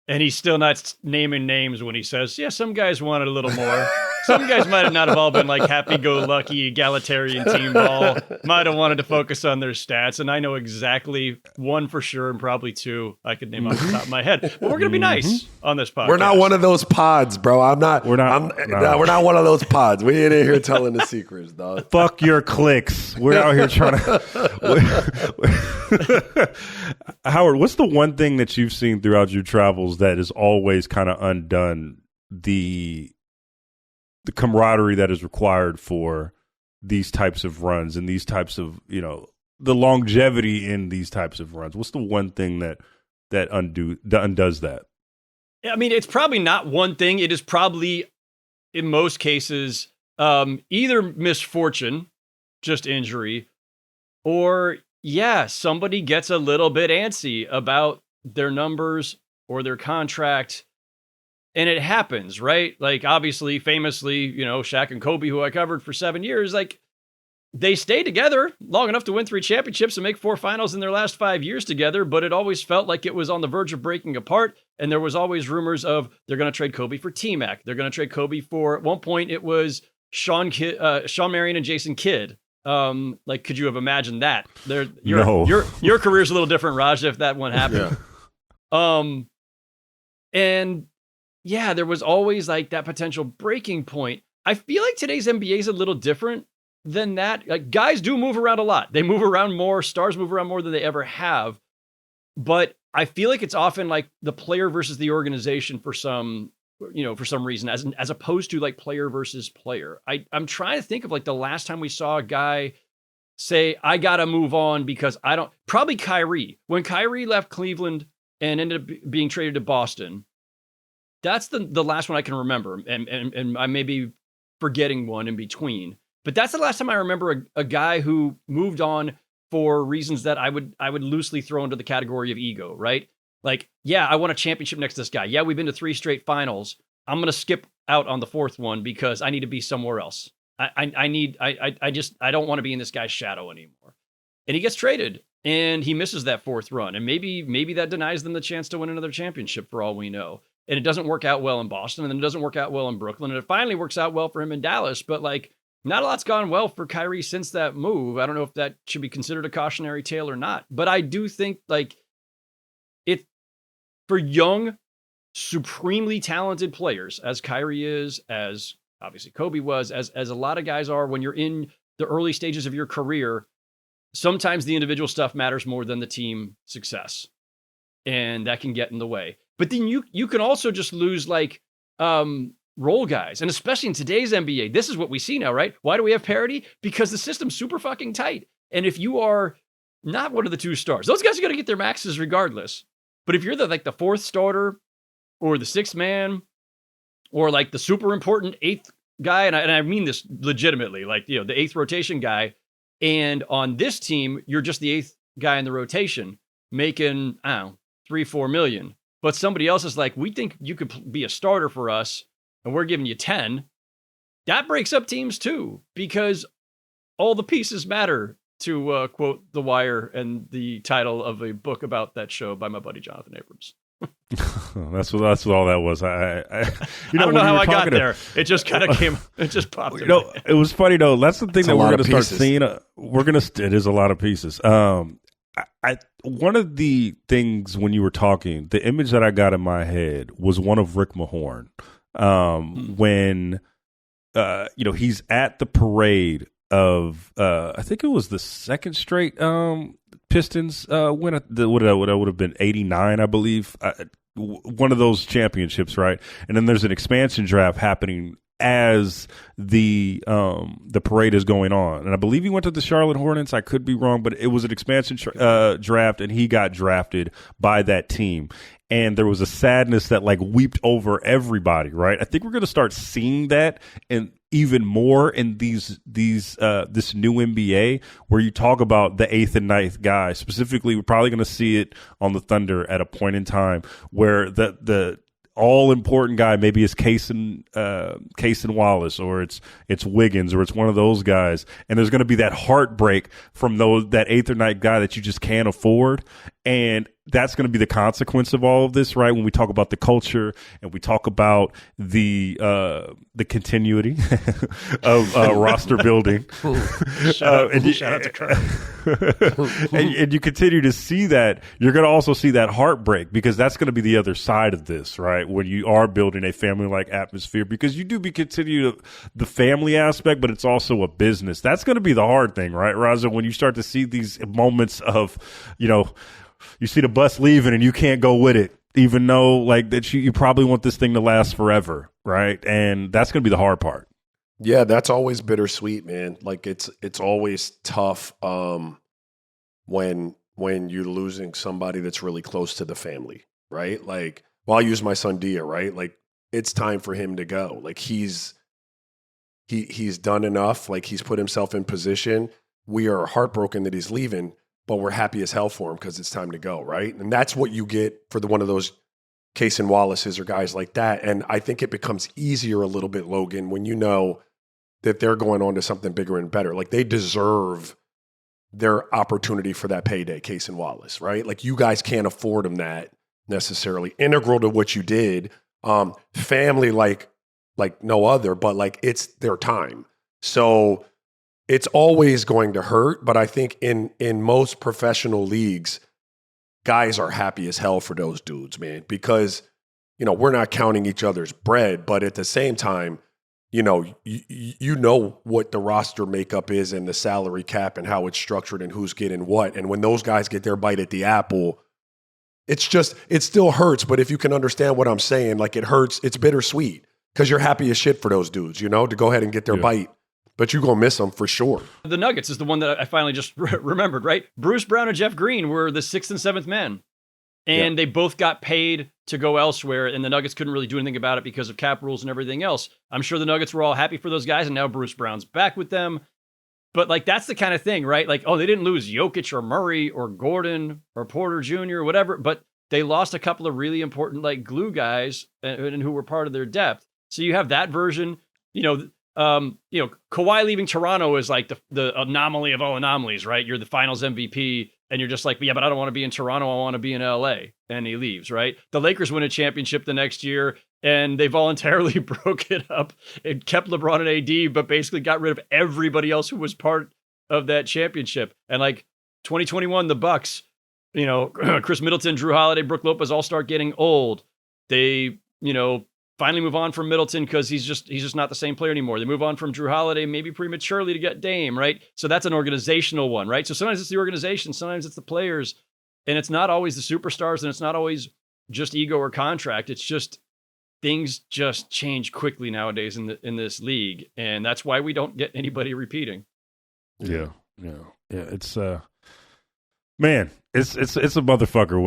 and he's still not naming names when he says, yeah, some guys wanted a little more. Some guys might have not have all been like happy-go-lucky, egalitarian team ball, might have wanted to focus on their stats, and I know exactly one for sure and probably two I could name off the top of my head. But we're going to be nice on this podcast. We're not one of those pods, bro. We're not one of those pods. We ain't in here telling the secrets, dog. Fuck your clicks. We're out here trying to... Howard, what's the one thing that you've seen throughout your travels that is always kind of undone the camaraderie that is required for these types of runs and these types of, you know, the longevity in these types of runs? What's the one thing that undoes that? I mean, it's probably not one thing. It is probably, in most cases, either misfortune, just injury, or somebody gets a little bit antsy about their numbers or their contract. And it happens, right? Like, obviously, famously, you know, Shaq and Kobe, who I covered for 7 years, like, they stayed together long enough to win 3 championships and make 4 finals in their last 5 years together, but it always felt like it was on the verge of breaking apart, and there was always rumors of they're going to trade Kobe for T-Mac. They're going to trade Kobe for, at one point, it was Sean Marion and Jason Kidd. Like, could you have imagined that? Your career's a little different, Raj, if that one happened. Yeah. And yeah, there was always like that potential breaking point. I feel like today's NBA is a little different than that. Like, guys do move around a lot. They move around more. Stars move around more than they ever have. But I feel like it's often like the player versus the organization for some reason, as opposed to like player versus player. I'm trying to think of like the last time we saw a guy say, I got to move on because probably Kyrie. When Kyrie left Cleveland and ended up being traded to Boston, that's the last one I can remember. And I may be forgetting one in between. But that's the last time I remember a guy who moved on for reasons that I would loosely throw into the category of ego, right? Like, yeah, I won a championship next to this guy. Yeah, we've been to 3 straight finals. I'm going to skip out on the 4th one because I need to be somewhere else. I don't want to be in this guy's shadow anymore. And he gets traded and he misses that 4th run. And maybe that denies them the chance to win another championship for all we know. And it doesn't work out well in Boston, and then it doesn't work out well in Brooklyn. And it finally works out well for him in Dallas. But like, not a lot's gone well for Kyrie since that move. I don't know if that should be considered a cautionary tale or not. But I do think like for young, supremely talented players, as Kyrie is, as obviously Kobe was, as a lot of guys are, when you're in the early stages of your career, sometimes the individual stuff matters more than the team success. And that can get in the way. But then you can also just lose like role guys. And especially in today's NBA, this is what we see now, right? Why do we have parity? Because the system's super fucking tight. And if you are not one of the 2 stars, those guys are going to get their maxes regardless. But if you're the 4th starter or the 6th man or like the super important 8th guy, and I mean this legitimately, like, you know, the 8th rotation guy, and on this team, you're just the 8th guy in the rotation making, I don't know, 3-4 million. But somebody else is like, we think you could be a starter for us, and we're giving you 10. That breaks up teams too, because all the pieces matter, to quote The Wire and the title of a book about that show by my buddy Jonathan Abrams. That's what all that was. I don't know how I got there. It just kind of came. It just popped. It was funny though. That's the thing that we're going to start seeing. It is a lot of pieces. One of the things when you were talking, the image that I got in my head was one of Rick Mahorn when he's at the parade of I think it was the second straight Pistons win. What would have been 89, I believe. One of those championships, right? And then there's an expansion draft happening as the parade is going on, and I believe he went to the Charlotte Hornets. I could be wrong, but it was an expansion draft, and he got drafted by that team. And there was a sadness that like weeped over everybody, right? I think we're going to start seeing that and even more in this new NBA where you talk about the 8th and 9th guy. Specifically, we're probably going to see it on the Thunder at a point in time where the all-important guy maybe is Cason Wallace, or it's Wiggins, or it's one of those guys, and there's going to be that heartbreak from that 8th or 9th guy that you just can't afford, and that's going to be the consequence of all of this, right? When we talk about the culture and we talk about the continuity of roster building. Shout out to Cruz. and you continue to see that, you're going to also see that heartbreak, because that's going to be the other side of this, right? When you are building a family-like atmosphere, because you do continue the family aspect, but it's also a business. That's going to be the hard thing, right, Raza? When you start to see these moments of, you see the bus leaving and you can't go with it, even though like that you probably want this thing to last forever, right? And that's going to be the hard part. Yeah, that's always bittersweet, man. Like it's always tough when you're losing somebody that's really close to the family, right? Like, well, I'll use my son Dia, right? Like it's time for him to go. Like he's done enough. Like he's put himself in position. We are heartbroken that he's leaving, but we're happy as hell for him because it's time to go, right? And that's what you get for one of those Cason Wallaces or guys like that. And I think it becomes easier a little bit, Logan, when you know that they're going on to something bigger and better. Like they deserve their opportunity for that payday, Cason Wallace, right? Like you guys can't afford them that necessarily. Integral to what you did, family like no other, but like it's their time. So it's always going to hurt, but I think in most professional leagues, guys are happy as hell for those dudes, man, because, we're not counting each other's bread, but at the same time, you know what the roster makeup is and the salary cap and how it's structured and who's getting what. And when those guys get their bite at the apple, it still hurts. But if you can understand what I'm saying, like it hurts, it's bittersweet because you're happy as shit for those dudes, to go ahead and get their bite. But you're going to miss them for sure. The Nuggets is the one that I finally just remembered, right? Bruce Brown and Jeff Green were the 6th and 7th men. And they both got paid to go elsewhere, and the Nuggets couldn't really do anything about it because of cap rules and everything else. I'm sure the Nuggets were all happy for those guys, and now Bruce Brown's back with them. But, like, that's the kind of thing, right? Like, they didn't lose Jokic or Murray or Gordon or Porter Jr. or whatever, but they lost a couple of really important, like, glue guys and who were part of their depth. So you have that version, Kawhi leaving Toronto is like the anomaly of all anomalies, right? You're the finals MVP and you're just like, yeah, but I don't want to be in Toronto. I want to be in LA. And he leaves, right? The Lakers win a championship the next year and they voluntarily broke it up and kept LeBron and AD, but basically got rid of everybody else who was part of that championship. And like 2021, the Bucks, Chris Middleton, Drew Holiday, Brook Lopez all start getting old. They, finally move on from Middleton because he's just not the same player anymore. They move on from Drew Holiday maybe prematurely to get Dame, right? So that's an organizational one, right? So sometimes it's the organization, sometimes it's the players, and it's not always the superstars, and it's not always just ego or contract. It's just things just change quickly nowadays in this league, and that's why we don't get anybody repeating. Yeah. It's man, it's a motherfucker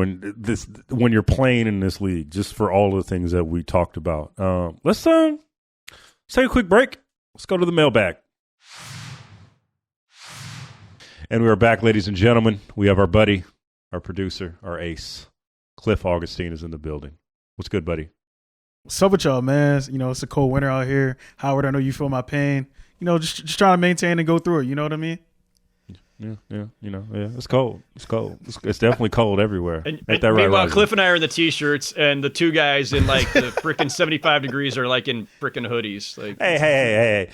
when you're playing in this league, just for all the things that we talked about. Let's take a quick break. Let's go to the mailbag. And we are back, ladies and gentlemen. We have our buddy, our producer, our ace, Cliff Augustin is in the building. What's good, buddy? What's up with y'all, man? It's a cold winter out here. Howard, I know you feel my pain. Just trying to maintain and go through it. You know what I mean? Yeah. It's cold. It's definitely cold everywhere. And Ain't that right, meanwhile, Roger? Cliff and I are in the t-shirts, and the two guys in like the freaking 75 degrees are like in freaking hoodies. Like, Hey!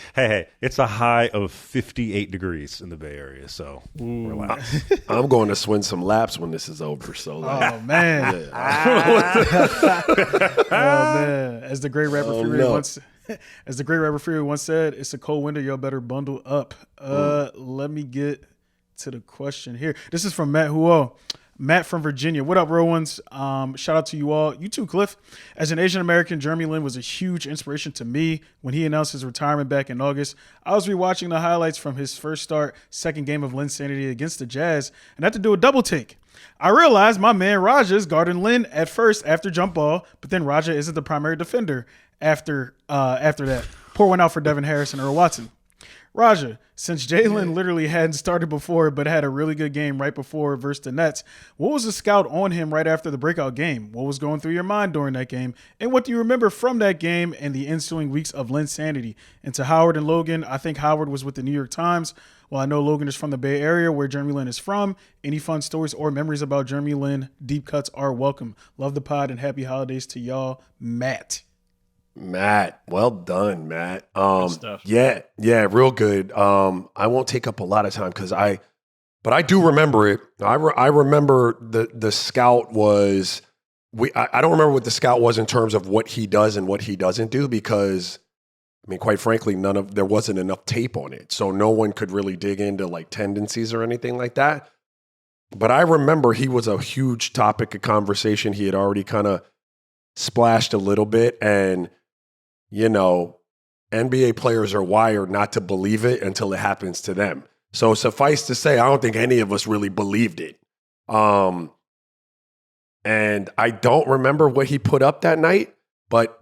It's a high of 58 degrees in the Bay Area, so relax. I'm going to swing some laps when this is over. So, like, Oh man. Oh man. As the great rapper Fury once said, it's a cold winter, y'all better bundle up. Let me get to the question here. This is from Matt Huo. Matt from Virginia. What up, real ones? Shout out to you all. You too, Cliff. As an Asian American, Jeremy Lin was a huge inspiration to me when he announced his retirement back in August. I was rewatching the highlights from his second game of Linsanity against the Jazz, and I had to do a double take. I realized my man Raja is guarding Lin at first after jump ball, but then Raja isn't the primary defender after that. Pour one out for Devin Harris and Earl Watson. Raja, since Jalen literally hadn't started before but had a really good game right before versus the Nets, what was the scout on him right after the breakout game? What was going through your mind during that game? And what do you remember from that game and the ensuing weeks of Linsanity? And to Howard and Logan, I think Howard was with the New York Times. Well, I know Logan is from the Bay Area where Jeremy Lin is from. Any fun stories or memories about Jeremy Lin? Deep cuts are welcome. Love the pod and happy holidays to y'all. Matt, well done, Matt. Good stuff. Yeah, real good. I won't take up a lot of time but I do remember it. I remember the scout was I don't remember what the scout was in terms of what he does and what he doesn't do because I mean, quite frankly, there wasn't enough tape on it, so no one could really dig into like tendencies or anything like that. But I remember he was a huge topic of conversation. He had already kind of splashed a little bit, and you know, NBA players are wired not to believe it until it happens to them. So suffice to say, I don't think any of us really believed it. And I don't remember what he put up that night, but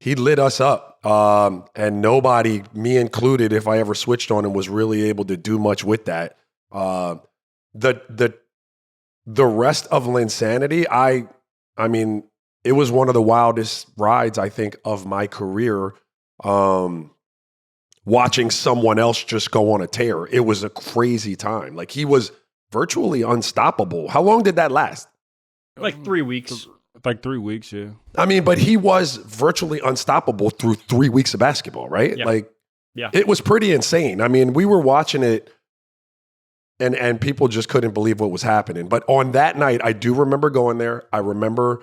he lit us up. And nobody, me included, if I ever switched on him, was really able to do much with that. The rest of Linsanity, I mean, it was one of the wildest rides, I think, of my career. Watching someone else just go on a tear. It was a crazy time. Like, he was virtually unstoppable. How long did that last? like 3 weeks. Like 3 weeks, yeah. I mean, but he was virtually unstoppable through 3 weeks of basketball, right? Yeah. Like, Yeah. it was pretty insane. I mean, we were watching it and people just couldn't believe what was happening. But on that night, I do remember going there. I remember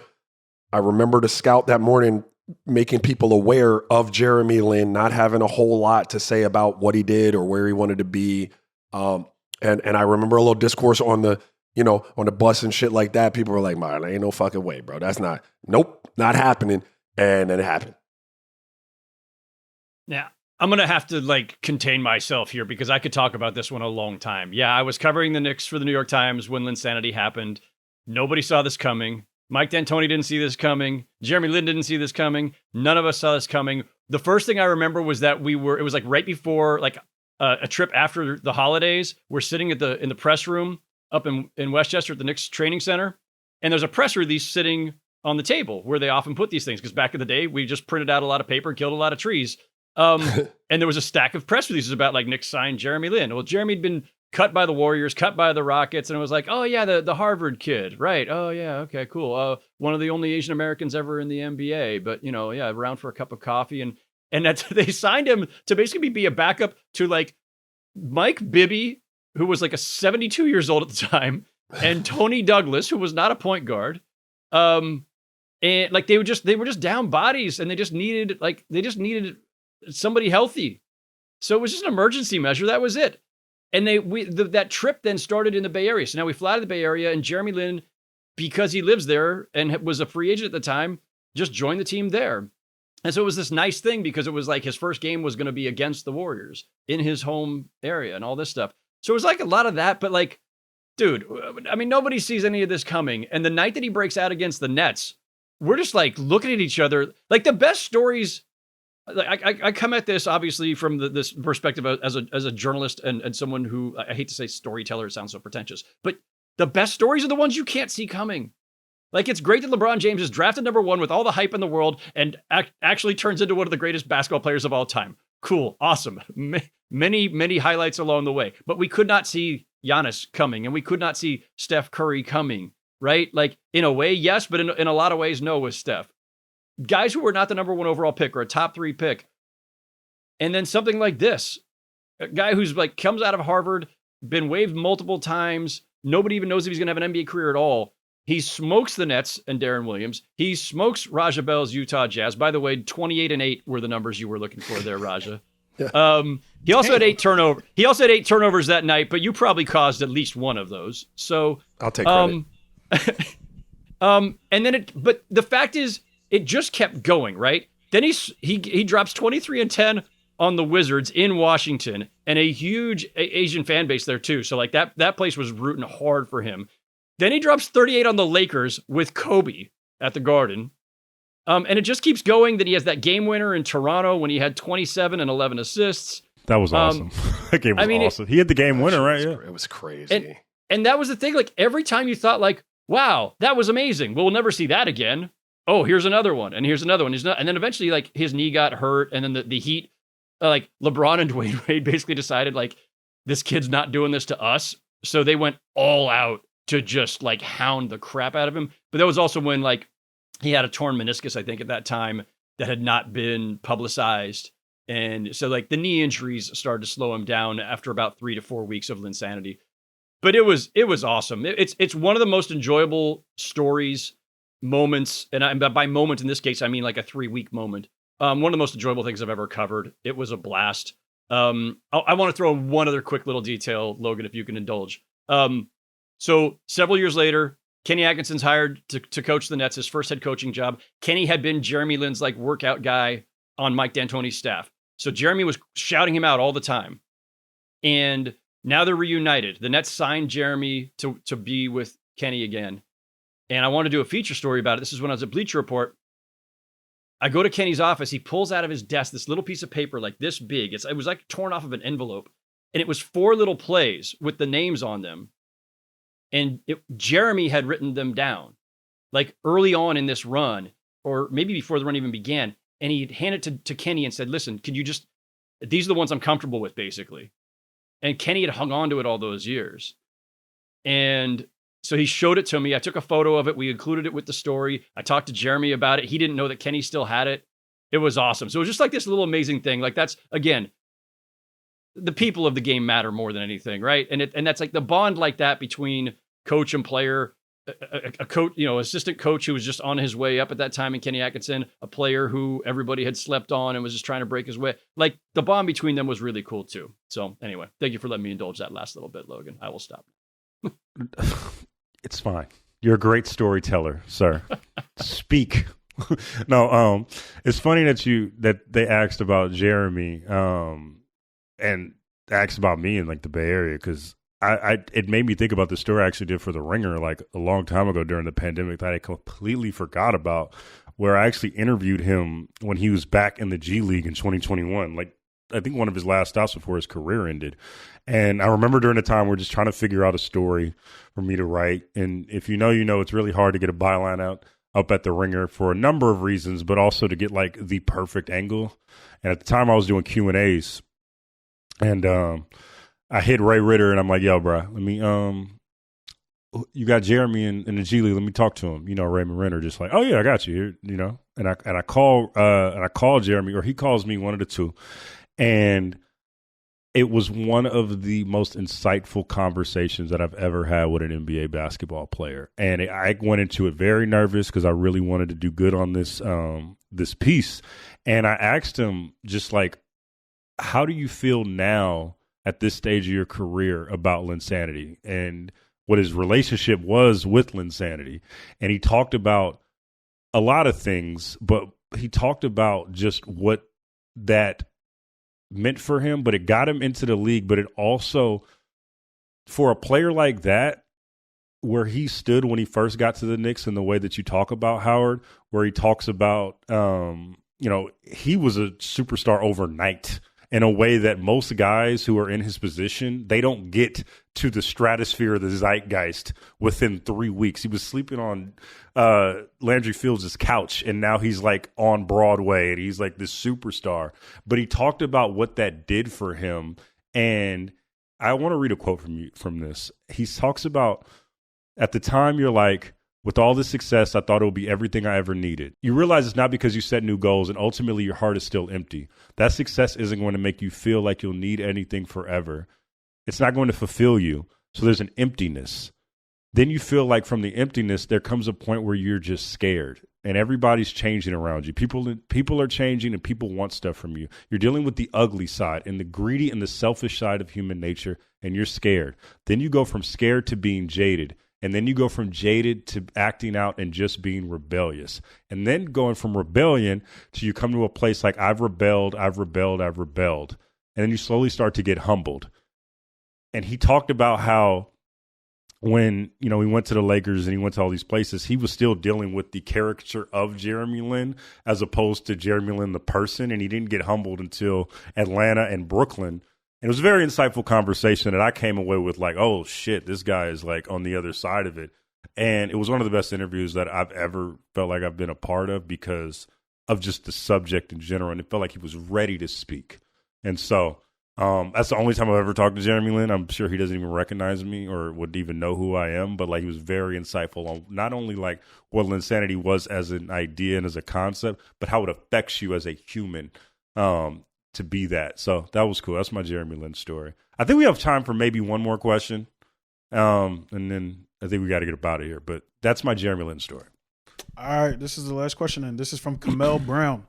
the scout that morning making people aware of Jeremy Lin not having a whole lot to say about what he did or where he wanted to be. And I remember a little discourse on the bus and shit like that. People were like, man, ain't no fucking way, bro. Nope, not happening. And then it happened. Yeah. I'm going to have to like contain myself here because I could talk about this one a long time. Yeah, I was covering the Knicks for the New York Times when Linsanity happened. Nobody saw this coming. Mike D'Antoni didn't see this coming. Jeremy Lin didn't see this coming. None of us saw this coming. The first thing I remember was that it was like right before like a trip after the holidays. We're sitting in the press room up in Westchester at the Knicks training center. And there's a press release sitting on the table where they often put these things. Because back in the day, we just printed out a lot of paper and killed a lot of trees. And there was a stack of press releases about like Knicks signed Jeremy Lin. Well, Jeremy had been cut by the Warriors, cut by the Rockets, and it was like, oh yeah, the Harvard kid, right? Oh yeah, okay, cool. One of the only Asian Americans ever in the NBA, but around for a cup of coffee, and that's they signed him to basically be a backup to like Mike Bibby, who was like a 72 years old at the time, and Tony Douglas, who was not a point guard. And like they were just down bodies, and they just needed somebody healthy. So it was just an emergency measure. That was it. And that trip then started in the Bay Area. So now we fly to the Bay Area, and Jeremy Lin, because he lives there and was a free agent at the time, just joined the team there. And so it was this nice thing because it was like his first game was going to be against the Warriors in his home area and all this stuff. So it was like a lot of that, but like, dude, I mean, nobody sees any of this coming. And the night that he breaks out against the Nets, we're just like looking at each other. Like the best stories, I come at this obviously from this perspective as a journalist and someone who, I hate to say storyteller, it sounds so pretentious, but the best stories are the ones you can't see coming. Like, it's great that LeBron James is drafted number one with all the hype in the world and actually turns into one of the greatest basketball players of all time. Cool. Awesome. Many, many highlights along the way, but we could not see Giannis coming, and we could not see Steph Curry coming, right? Like, in a way, yes, but in a lot of ways, no with Steph. Guys who were not the number 1 overall pick or a top 3 pick. And then something like this, a guy who's like comes out of Harvard, been waived multiple times. Nobody even knows if he's going to have an NBA career at all. He smokes the Nets and Darren Williams. He smokes Raja Bell's Utah Jazz. By the way, 28-8 were the numbers you were looking for there, Raja. He also had 8 turnovers. He also had 8 turnovers that night, but you probably caused at least one of those. So I'll take credit. And then but the fact is, it just kept going, right? Then he drops 23 and 10 on the Wizards in Washington, and a huge Asian fan base there too. So like that place was rooting hard for him. Then he drops 38 on the Lakers with Kobe at the Garden. And it just keeps going. Then he has that game winner in Toronto when he had 27 and 11 assists. That was awesome. That game was awesome. He had the game winner, right? Yeah. It was crazy. And that was the thing. Like, every time you thought, like, wow, that was amazing. We'll never see that again. Oh, here's another one. And here's another one. And then eventually, like, his knee got hurt. And then the Heat, like, LeBron and Dwayne Wade basically decided, like, this kid's not doing this to us. So they went all out to just, like, hound the crap out of him. But that was also when, like, he had a torn meniscus, I think, at that time that had not been publicized. And so, like, the knee injuries started to slow him down after about 3 to 4 weeks of Linsanity. But it was awesome. It's one of the most enjoyable stories, moments, and by moment in this case, I mean like a 3-week moment. One of the most enjoyable things I've ever covered. It was a blast. I want to throw in one other quick little detail, Logan, if you can indulge. So several years later, Kenny Atkinson's hired to coach the Nets, his first head coaching job. Kenny had been Jeremy Lin's like workout guy on Mike D'Antoni's staff. So Jeremy was shouting him out all the time. And now they're reunited. The Nets signed Jeremy to be with Kenny again. And I want to do a feature story about it. This is when I was at Bleacher Report. I go to Kenny's office. He pulls out of his desk this little piece of paper like this big. It was like torn off of an envelope. And it was 4 little plays with the names on them. And Jeremy had written them down, like early on in this run, or maybe before the run even began. And he handed it to Kenny and said, listen, can you just, these are the ones I'm comfortable with, basically. And Kenny had hung on to it all those years. And so he showed it to me. I took a photo of it. We included it with the story. I talked to Jeremy about it. He didn't know that Kenny still had it. It was awesome. So it was just like this little amazing thing. Like, that's, again, the people of the game matter more than anything, right? And that's like the bond like that between coach and player, a coach, assistant coach who was just on his way up at that time in Kenny Atkinson, a player who everybody had slept on and was just trying to break his way. Like, the bond between them was really cool too. So anyway, thank you for letting me indulge that last little bit, Logan. I will stop. It's fine. You're a great storyteller, sir. Speak. No, it's funny that they asked about Jeremy, and asked about me in like the Bay Area, because it made me think about the story I actually did for The Ringer like a long time ago during the pandemic that I completely forgot about, where I actually interviewed him when he was back in the G League in 2021. Like, I think one of his last stops before his career ended. And I remember during the time we're just trying to figure out a story for me to write. And if you know, it's really hard to get a byline up at The Ringer for a number of reasons, but also to get like the perfect angle. And at the time I was doing Q&As, and I hit Ray Ritter and I'm like, yo, bro, let me, you got Jeremy in the G League. Let me talk to him. Raymond Renner just like, oh yeah, I got you. And I call Jeremy, or he calls me, one of the two. And it was one of the most insightful conversations that I've ever had with an NBA basketball player. And I went into it very nervous because I really wanted to do good on this piece. And I asked him just like, how do you feel now at this stage of your career about Linsanity and what his relationship was with Linsanity? And he talked about a lot of things, but he talked about just what that meant for him, but it got him into the league. But it also, for a player like that, where he stood when he first got to the Knicks, and the way that you talk about Howard, where he talks about, he was a superstar overnight in a way that most guys who are in his position, they don't get to the stratosphere of the zeitgeist within 3 weeks. He was sleeping on Landry Fields' couch, and now he's like on Broadway, and he's like this superstar. But he talked about what that did for him, and I want to read a quote from this. He talks about, at the time, you're like, with all this success, I thought it would be everything I ever needed. You realize it's not because you set new goals and ultimately your heart is still empty. That success isn't going to make you feel like you'll need anything forever. It's not going to fulfill you. So there's an emptiness. Then you feel like from the emptiness, there comes a point where you're just scared and everybody's changing around you. People are changing and people want stuff from you. You're dealing with the ugly side and the greedy and the selfish side of human nature, and you're scared. Then you go from scared to being jaded. And then you go from jaded to acting out and just being rebellious. And then going from rebellion to you come to a place like, I've rebelled. And then you slowly start to get humbled. And he talked about how when, he went to the Lakers and he went to all these places, he was still dealing with the caricature of Jeremy Lin as opposed to Jeremy Lin the person. And he didn't get humbled until Atlanta and Brooklyn. And it was a very insightful conversation that I came away with like, oh, shit, this guy is like on the other side of it. And it was one of the best interviews that I've ever felt like I've been a part of because of just the subject in general. And it felt like he was ready to speak. And so that's the only time I've ever talked to Jeremy Lin. I'm sure he doesn't even recognize me or would even know who I am. But like he was very insightful on not only like what Linsanity was as an idea and as a concept, but how it affects you as a human. To be that. So that was cool. That's my Jeremy Lin story. I think we have time for maybe one more question. And then I think we got to get up out of here. But that's my Jeremy Lin story. All right. This is the last question. And this is from Kamel Brown.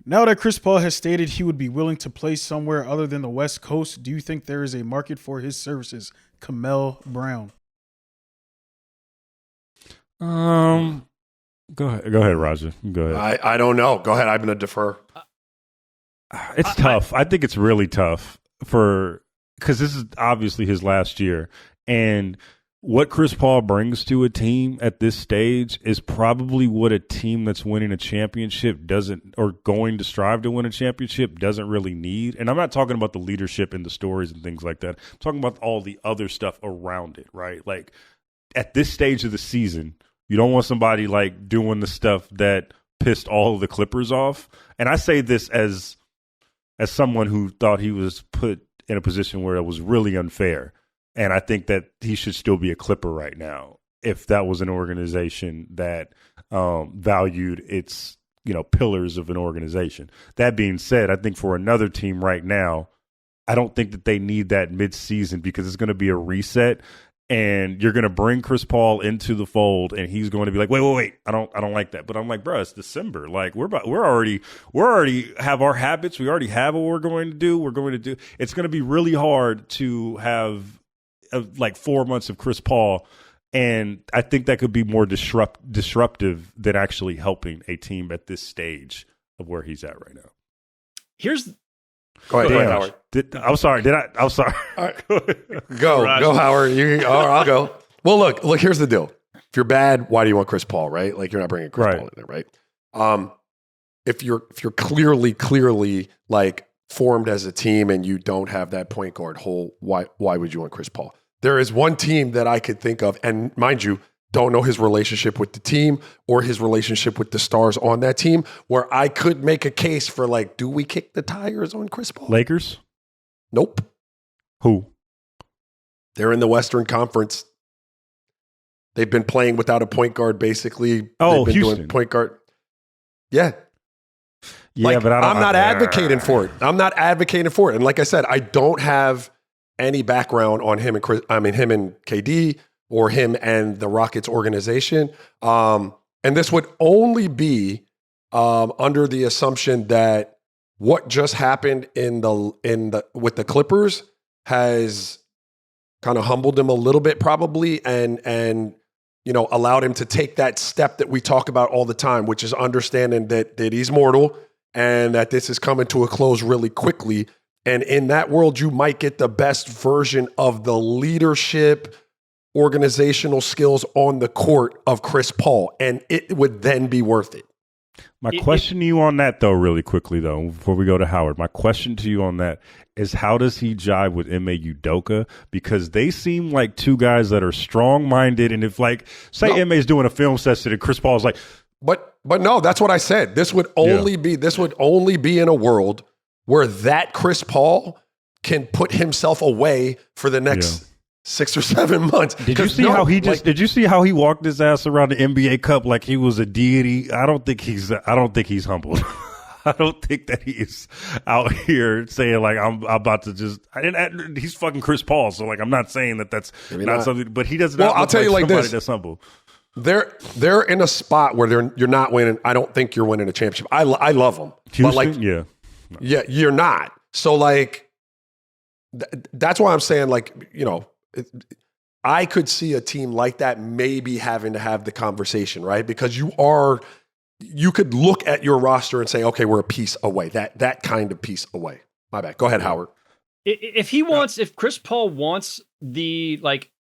Now that Chris Paul has stated he would be willing to play somewhere other than the West Coast, do you think there is a market for his services? Kamel Brown. Go ahead, Raja. Go ahead. I don't know. Go ahead. I'm going to defer. It's tough. I think it's really tough because this is obviously his last year. And what Chris Paul brings to a team at this stage is probably what a team that's winning a championship doesn't, or going to strive to win a championship doesn't really need. And I'm not talking about the leadership and the stories and things like that. I'm talking about all the other stuff around it, right? Like at this stage of the season, you don't want somebody like doing the stuff that pissed all of the Clippers off. And I say this as someone who thought he was put in a position where it was really unfair. And I think that he should still be a Clipper right now if that was an organization that valued its, pillars of an organization. That being said, I think for another team right now, I don't think that they need that midseason because it's going to be a reset. And you're going to bring Chris Paul into the fold, and he's going to be like, wait, I don't like that. But I'm like, bro, it's December. Like we're already have our habits. We already have what we're going to do. It's going to be really hard to have like 4 months of Chris Paul, and I think that could be more disruptive than actually helping a team at this stage of where he's at right now. Go ahead, Howard. I'm sorry. I'm sorry. All right. Go, Howard. I'll go. Well, look. Here's the deal. If you're bad, why do you want Chris Paul? Right? Like you're not bringing Chris Paul in there, right? If you're clearly like formed as a team and you don't have that point guard hole, why would you want Chris Paul? There is one team that I could think of, and mind you, don't know his relationship with the team or his relationship with the stars on that team, where I could make a case for like, do we kick the tires on Chris Paul? Lakers? Nope. Who? They're in the Western Conference. They've been playing without a point guard, basically. Oh, They've been Houston. doing point guard. Yeah. Yeah, but I'm not advocating for it. And like I said, I don't have any background on him and him and KD or him and the Rockets organization. And this would only be under the assumption that what just happened with the Clippers has kind of humbled him a little bit, probably, and allowed him to take that step that we talk about all the time, which is understanding that he's mortal and that this is coming to a close really quickly. And in that world, you might get the best version of the leadership, organizational skills on the court of Chris Paul, and it would then be worth it. My question to you on that, though, really quickly, though, before we go to Howard, my question to you on that is how does he jive with Ime Udoka? Because they seem like two guys that are strong-minded, and if, like, say Ime is doing a film session and Chris Paul is like... But no, that's what I said. This would only be in a world where that Chris Paul can put himself away for the next 6 or 7 months. Did you see how he just? Did you see how he walked his ass around the NBA Cup like he was a deity? I don't think he's humbled. I don't think that he's out here saying like I'm about to just. He's fucking Chris Paul, so like I'm not saying that that's not something. But he doesn't. Well, I'll tell you like this: that's humble. They're in a spot where you're not winning. I don't think you're winning a championship. I love them, Houston? But like yeah, you're not. So like that's why I'm saying like I could see a team like that maybe having to have the conversation, right? Because you could look at your roster and say, okay, we're a piece away. That kind of piece away. My bad. Go ahead, Howard. If Chris Paul wants the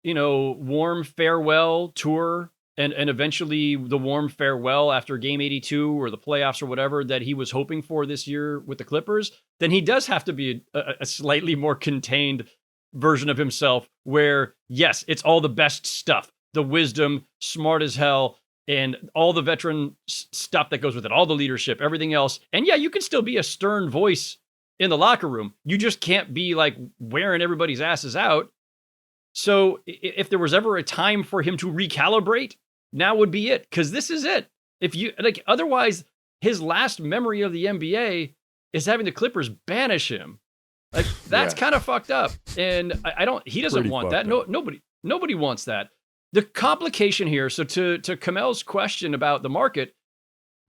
warm farewell tour and eventually the warm farewell after game 82 or the playoffs or whatever that he was hoping for this year with the Clippers, then he does have to be a slightly more contained version of himself where, yes, it's all the best stuff, the wisdom, smart as hell, and all the veteran stuff that goes with it, all the leadership, everything else. And yeah, you can still be a stern voice in the locker room. You just can't be like wearing everybody's asses out. So if there was ever a time for him to recalibrate, now would be it. Because this is it. Otherwise, his last memory of the NBA is having the Clippers banish him. Like that's kind of fucked up. And he doesn't Pretty want that. up. Nobody wants that. The complication here, so to Kamel's question about the market,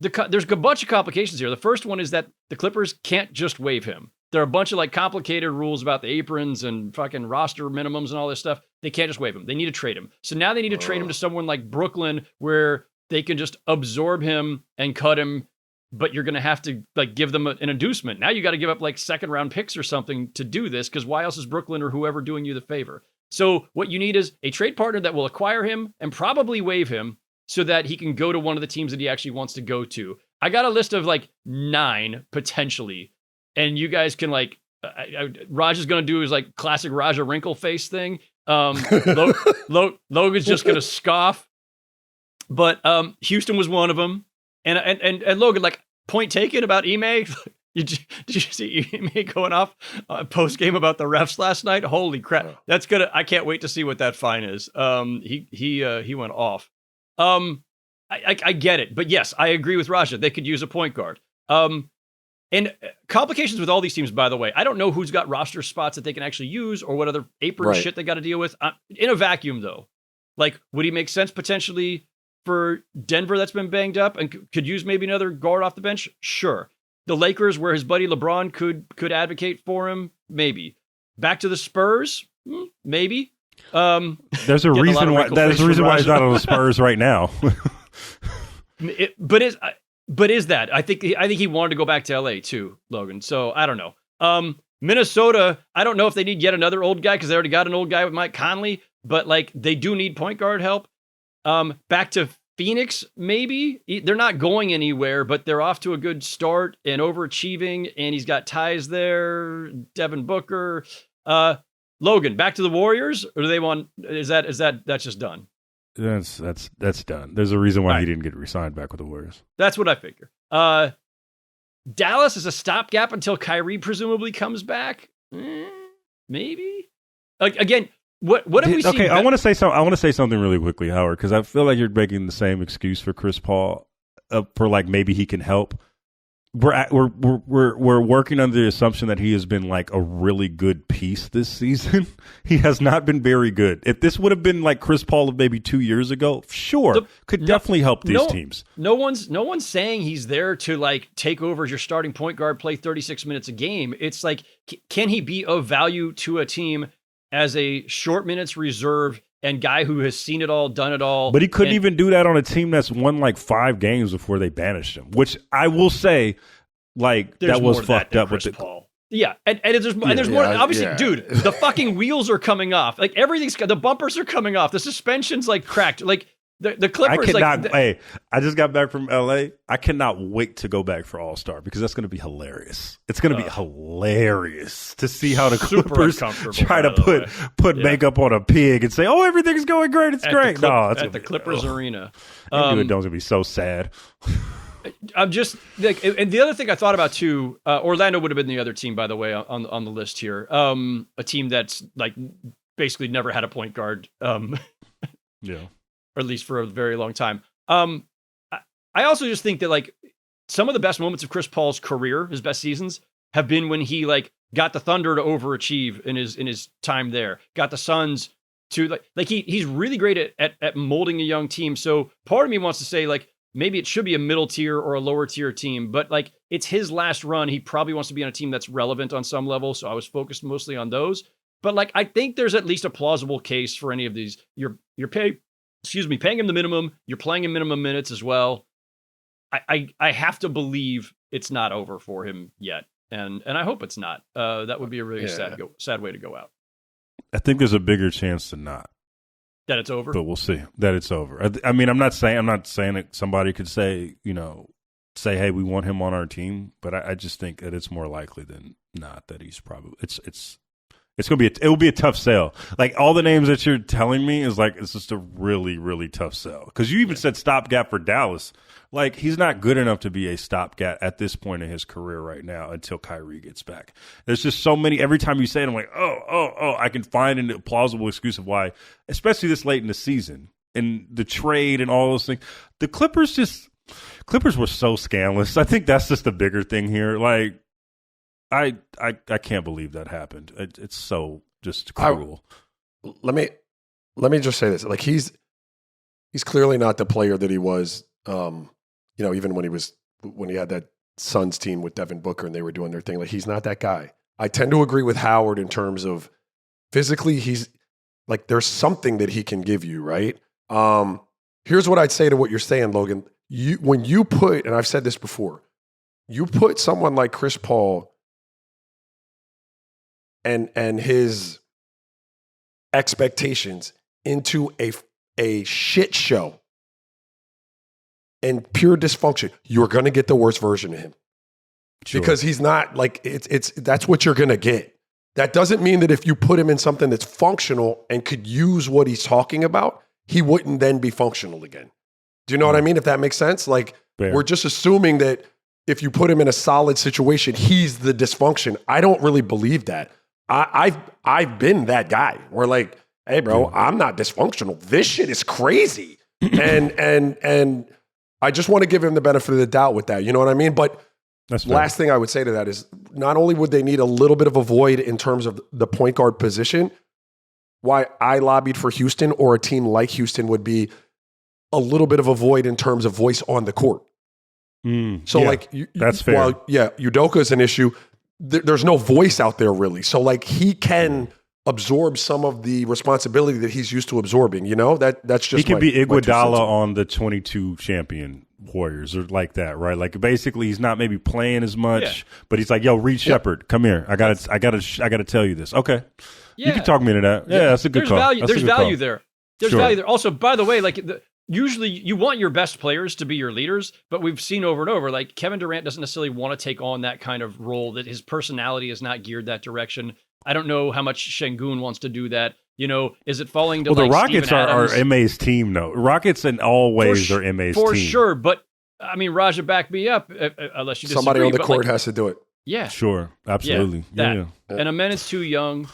there's a bunch of complications here. The first one is that the Clippers can't just waive him. There are a bunch of like complicated rules about the aprons and fucking roster minimums and all this stuff. They can't just waive him. They need to trade him. So now they need to trade him to someone like Brooklyn where they can just absorb him and cut him, but you're going to have to like give them an inducement. Now you got to give up like second round picks or something to do this because why else is Brooklyn or whoever doing you the favor? So what you need is a trade partner that will acquire him and probably waive him so that he can go to one of the teams that he actually wants to go to. I got a list of like 9 potentially, and you guys can like, Raj is going to do his like classic Raja wrinkle face thing. Logan's just going to scoff, but Houston was one of them. And Logan, like point taken about Ime. Did you see Ime going off post game about the refs last night? Holy crap! That's gonna. I can't wait to see what that fine is. He went off. I get it, but yes, I agree with Raja. They could use a point guard. And complications with all these teams, by the way. I don't know who's got roster spots that they can actually use or what other apron shit they got to deal with. In a vacuum, though, like would he make sense potentially for Denver that's been banged up and could use maybe another guard off the bench? Sure. The Lakers, where his buddy LeBron could advocate for him, maybe. Back to the Spurs, maybe. There's a reason why. There's a reason why he's not on the Spurs right now. But is that? I think he wanted to go back to LA too, Logan. So I don't know. Minnesota, I don't know if they need yet another old guy because they already got an old guy with Mike Conley. But like they do need point guard help. Back to Phoenix, maybe. They're not going anywhere, but they're off to a good start and overachieving, and he's got ties there. Devin Booker. Logan, back to the Warriors, or do they want that's just done? That's done. There's a reason why he didn't get re-signed back with the Warriors. That's what I figure. Dallas is a stopgap until Kyrie presumably comes back. Maybe. Again, What have we seen? Okay, I want to say something really quickly, Howard, because I feel like you're making the same excuse for Chris Paul for like maybe he can help. We're working under the assumption that he has been like a really good piece this season. He has not been very good. If this would have been like Chris Paul of maybe 2 years ago, could definitely help these teams. No one's saying he's there to like take over as your starting point guard, play 36 minutes a game. It's like, can he be of value to a team as a short minutes reserve and guy who has seen it all, done it all? But he couldn't even do that on a team that's won like 5 games before they banished him, which I will say, like, that was fucked up with Paul. Yeah, and there's more. Obviously, dude, the fucking wheels are coming off. Like the bumpers are coming off. The suspension's like cracked. Like the Clippers. I just got back from LA. I cannot wait to go back for All-Star because that's going to be hilarious. It's going to be hilarious to see how the Clippers try to put makeup on a pig and say, "Oh, everything's going great. It's great." At the Clippers arena. I knew it was going to be so sad. I'm just like, and the other thing I thought about too, Orlando would have been the other team, by the way, on the list here. A team that's like basically never had a point guard. Yeah. Or at least for a very long time. I also just think that like some of the best moments of Chris Paul's career, his best seasons, have been when he like got the Thunder to overachieve in his time there, got the Suns to like he's really great at molding a young team. So part of me wants to say like maybe it should be a middle tier or a lower tier team, but like it's his last run. He probably wants to be on a team that's relevant on some level. So I was focused mostly on those. But like I think there's at least a plausible case for any of these. You're paying him the minimum. You're playing him minimum minutes as well. I have to believe it's not over for him yet, and I hope it's not. That would be a really sad way to go out. I think there's a bigger chance than not that it's over, but we'll see that it's over. I mean, I'm not saying that somebody could say, hey, we want him on our team, but I just think that it's more likely than not that he's probably it will be a tough sell. Like all the names that you're telling me is like it's just a really, really tough sell. Because you even said stopgap for Dallas. Like he's not good enough to be a stopgap at this point in his career right now until Kyrie gets back. There's just so many. Every time you say it, I'm like, I can find a plausible excuse of why, especially this late in the season and the trade and all those things. The Clippers were so scandalous. I think that's just the bigger thing here. Like. I can't believe that happened. It's so just cruel. Let me just say this: like he's clearly not the player that he was. Even when he had that Suns team with Devin Booker and they were doing their thing. Like he's not that guy. I tend to agree with Howard in terms of physically. He's like there's something that he can give you, right? Here's what I'd say to what you're saying, Logan. When you put, and I've said this before, you put someone like Chris Paul. And his expectations into a shit show and pure dysfunction, you're going to get the worst version of him. Sure. Because he's not like that's what you're going to get. That doesn't mean that if you put him in something that's functional and could use what he's talking about, he wouldn't then be functional again. Do you know what I mean? If that makes sense? Like we're just assuming that if you put him in a solid situation, he's the dysfunction. I don't really believe that. I've been that guy. We're like, hey, bro, I'm not dysfunctional. This shit is crazy, and I just want to give him the benefit of the doubt with that. You know what I mean? But last thing I would say to that is, not only would they need a little bit of a void in terms of the point guard position, why I lobbied for Houston or a team like Houston would be a little bit of a void in terms of voice on the court. That's fair. While Udoka is an issue. There's no voice out there really. So like he can absorb some of the responsibility that he's used to absorbing, that's just he can be Iguodala on the 22 champion Warriors or like that, right? Like basically he's not maybe playing as much, but he's like, yo, Reed Shepherd, come here. I gotta tell you this. Okay. You can talk me into that. Yeah, that's a good call. There's value there. There's value there. Also, by the way, like usually you want your best players to be your leaders, but we've seen over and over, like Kevin Durant doesn't necessarily want to take on that kind of role, that his personality is not geared that direction. I don't know how much Şengün wants to do that. Is it falling to the Rockets are MA's team, though. Rockets in all ways are MA's team. For sure, but I mean, Raja, back me up, unless you disagree. Somebody on the court has to do it. Yeah. Sure, absolutely. Yeah. And Amen is too young.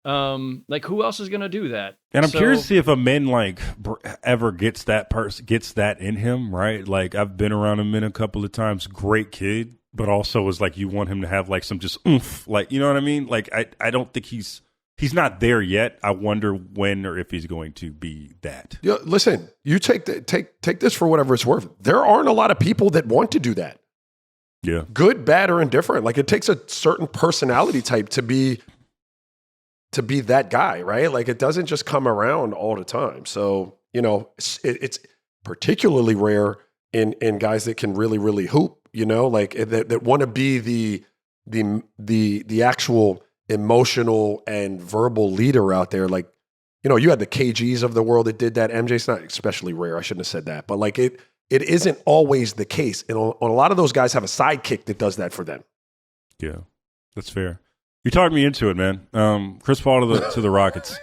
Like who else is going to do that? And I'm curious to see if a man like ever gets that in him, right? Like I've been around him a couple of times. Great kid, but also was like you want him to have like some just oomph, like you know what I mean? Like I don't think he's not there yet. I wonder when or if he's going to be that. Yeah, listen, you take this for whatever it's worth. There aren't a lot of people that want to do that. Yeah, good, bad, or indifferent. Like it takes a certain personality type to be that guy, right? Like it doesn't just come around all the time. So, it's particularly rare in guys that can really, really hoop, like that want to be the actual emotional and verbal leader out there. Like, you had the KGs of the world that did that. MJ's not especially rare. I shouldn't have said that, but like it isn't always the case. And a lot of those guys have a sidekick that does that for them. Yeah, that's fair. You talked me into it, man. Chris Paul to the Rockets.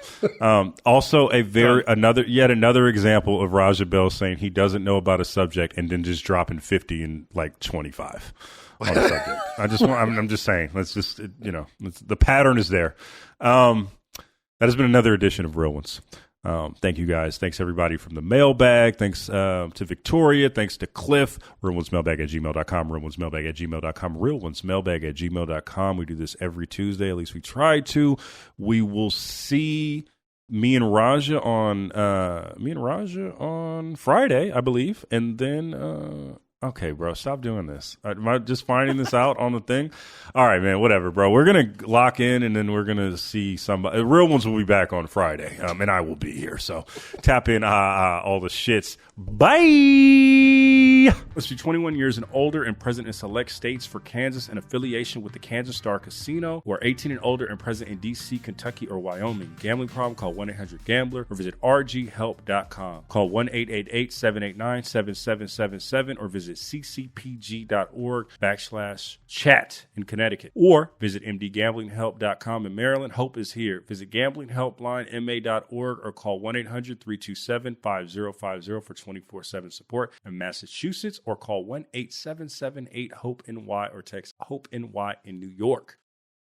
Also, yet another example of Raja Bell saying he doesn't know about a subject and then just dropping 50 and like 25 on the subject. I'm just saying. Let's just the pattern is there. That has been another edition of Real Ones. Thank you guys. Thanks everybody from the mailbag. Thanks to Victoria. Thanks to Cliff. RealOnesMailbag@gmail.com. RealOnesMailbag@gmail.com. RealOnesMailbag@gmail.com. We do this every Tuesday. At least we try to. We will see me and Raja on Friday, I believe, and then. Okay, bro, stop doing this. Am I just finding this out on the thing? All right, man, whatever, bro. We're going to lock in, and then we're going to see somebody. The Real Ones will be back on Friday, and I will be here. So tap in all the shits. Bye! Must be 21 years and older and present in select states for Kansas and affiliation with the Kansas Star Casino, or 18 and older and present in D.C., Kentucky, or Wyoming. Gambling problem? Call 1-800-GAMBLER or visit rghelp.com. Call 1-888-789-7777 or visit ccpg.org/chat in Connecticut, or visit mdgamblinghelp.com in Maryland. Hope is here. Visit gamblinghelplinema.org or call 1-800-327-5050 for 24/7 support in Massachusetts, or call 1-877-8-HOPE-NY or text HOPE-NY in New York.